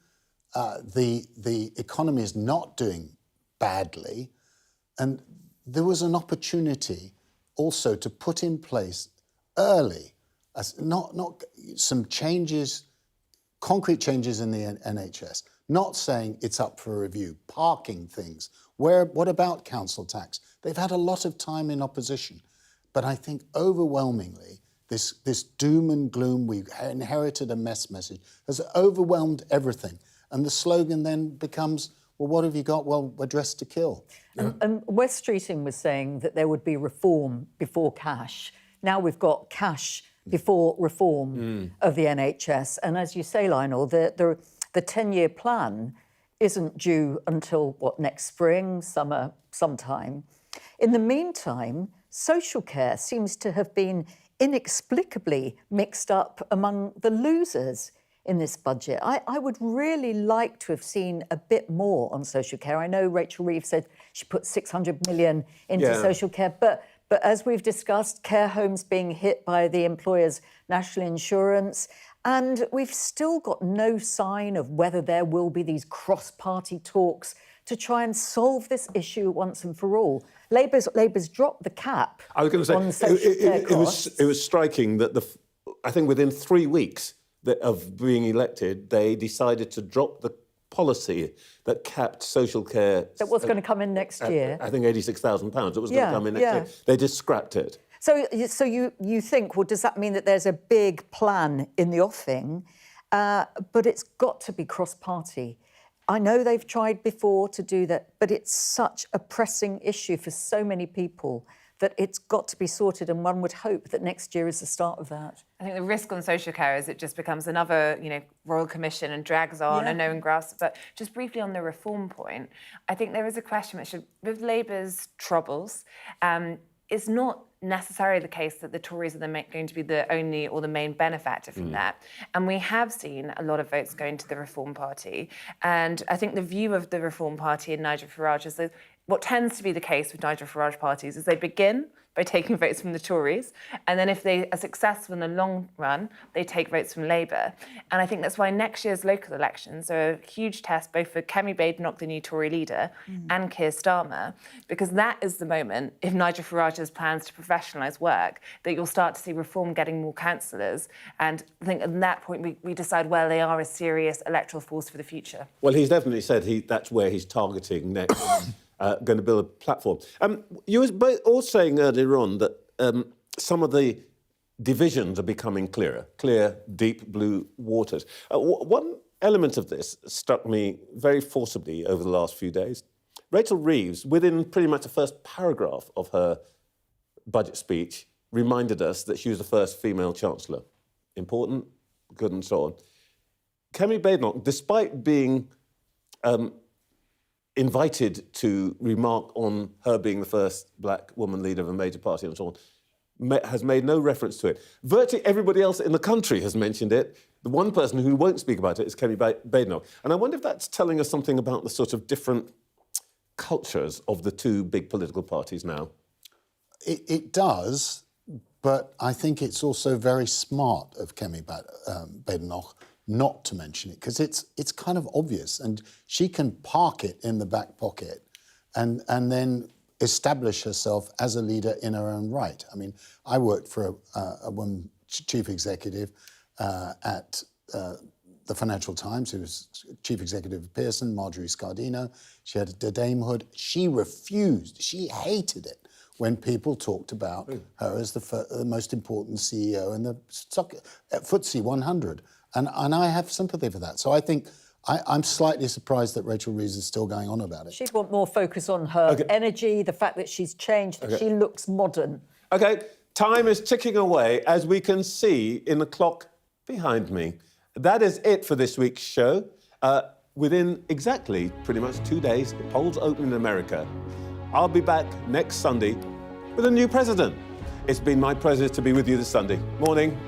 The economy is not doing badly. And there was an opportunity also to put in place early, not some changes, concrete changes in the NHS, not saying it's up for review, parking things. What about council tax? They've had a lot of time in opposition, but I think overwhelmingly this doom and gloom, we inherited a mess message, has overwhelmed everything. And the slogan then becomes, well, what have you got? Well, we're dressed to kill. And Wes Streeting was saying that there would be reform before cash. Now we've got cash before reform of the NHS. And as you say, Lionel, the 10-year plan isn't due until, next spring, summer, sometime. In the meantime, social care seems to have been inexplicably mixed up among the losers in this budget. I would really like to have seen a bit more on social care. I know Rachel Reeves said she put 600 million into social care, but as we've discussed, care homes being hit by the employer's national insurance, and we've still got no sign of whether there will be these cross-party talks to try and solve this issue once and for all. Labour's dropped the cap. I was going to say, it was striking that I think within 3 weeks of being elected, they decided to drop the policy that capped social care. That was going to come in next year. I think £86,000. It was going to come in next year. They just scrapped it. So you think, well, does that mean that there's a big plan in the offing? But it's got to be cross-party. I know they've tried before to do that, but it's such a pressing issue for so many people that it's got to be sorted, and one would hope that next year is the start of that. I think the risk on social care is it just becomes another, Royal Commission and drags on and no one grasps. But just briefly on the reform point, I think there is a question which, with Labour's troubles, it's not necessarily the case that the Tories are going to be the only or the main benefactor from that. And we have seen a lot of votes going to the Reform Party. And I think the view of the Reform Party and Nigel Farage is that what tends to be the case with Nigel Farage parties is they begin by taking votes from the Tories, and then if they are successful in the long run, they take votes from Labour. And I think that's why next year's local elections are a huge test both for Kemi Badenoch, the new Tory leader, and Keir Starmer, because that is the moment, if Nigel Farage's plans to professionalise work, that you'll start to see Reform getting more councillors. And I think at that point we decide whether they are a serious electoral force for the future. Well, he's definitely said that's where he's targeting next. Going to build a platform. You were both all saying earlier on that some of the divisions are becoming clearer, clear, deep blue waters. One element of this struck me very forcibly over the last few days. Rachel Reeves, within pretty much the first paragraph of her budget speech, reminded us that she was the first female Chancellor. Important, good and so on. Kemi Badenoch, despite being invited to remark on her being the first black woman leader of a major party and so on, has made no reference to it. Virtually everybody else in the country has mentioned it. The one person who won't speak about it is Kemi Badenoch. And I wonder if that's telling us something about the sort of different cultures of the two big political parties now. It does, but I think it's also very smart of Kemi Badenoch not to mention it, because it's kind of obvious, and she can park it in the back pocket and then establish herself as a leader in her own right. I mean, I worked for a woman chief executive at the Financial Times, who was chief executive of Pearson, Marjorie Scardino. She had a damehood. She refused, she hated it when people talked about her as the most important CEO in the FTSE 100. And I have sympathy for that. So I think I'm slightly surprised that Rachel Reeves is still going on about it. She'd want more focus on her energy, the fact that she's changed, that she looks modern. OK, time is ticking away, as we can see in the clock behind me. That is it for this week's show. Within exactly pretty much 2 days, the polls open in America. I'll be back next Sunday with a new president. It's been my pleasure to be with you this Sunday. Morning.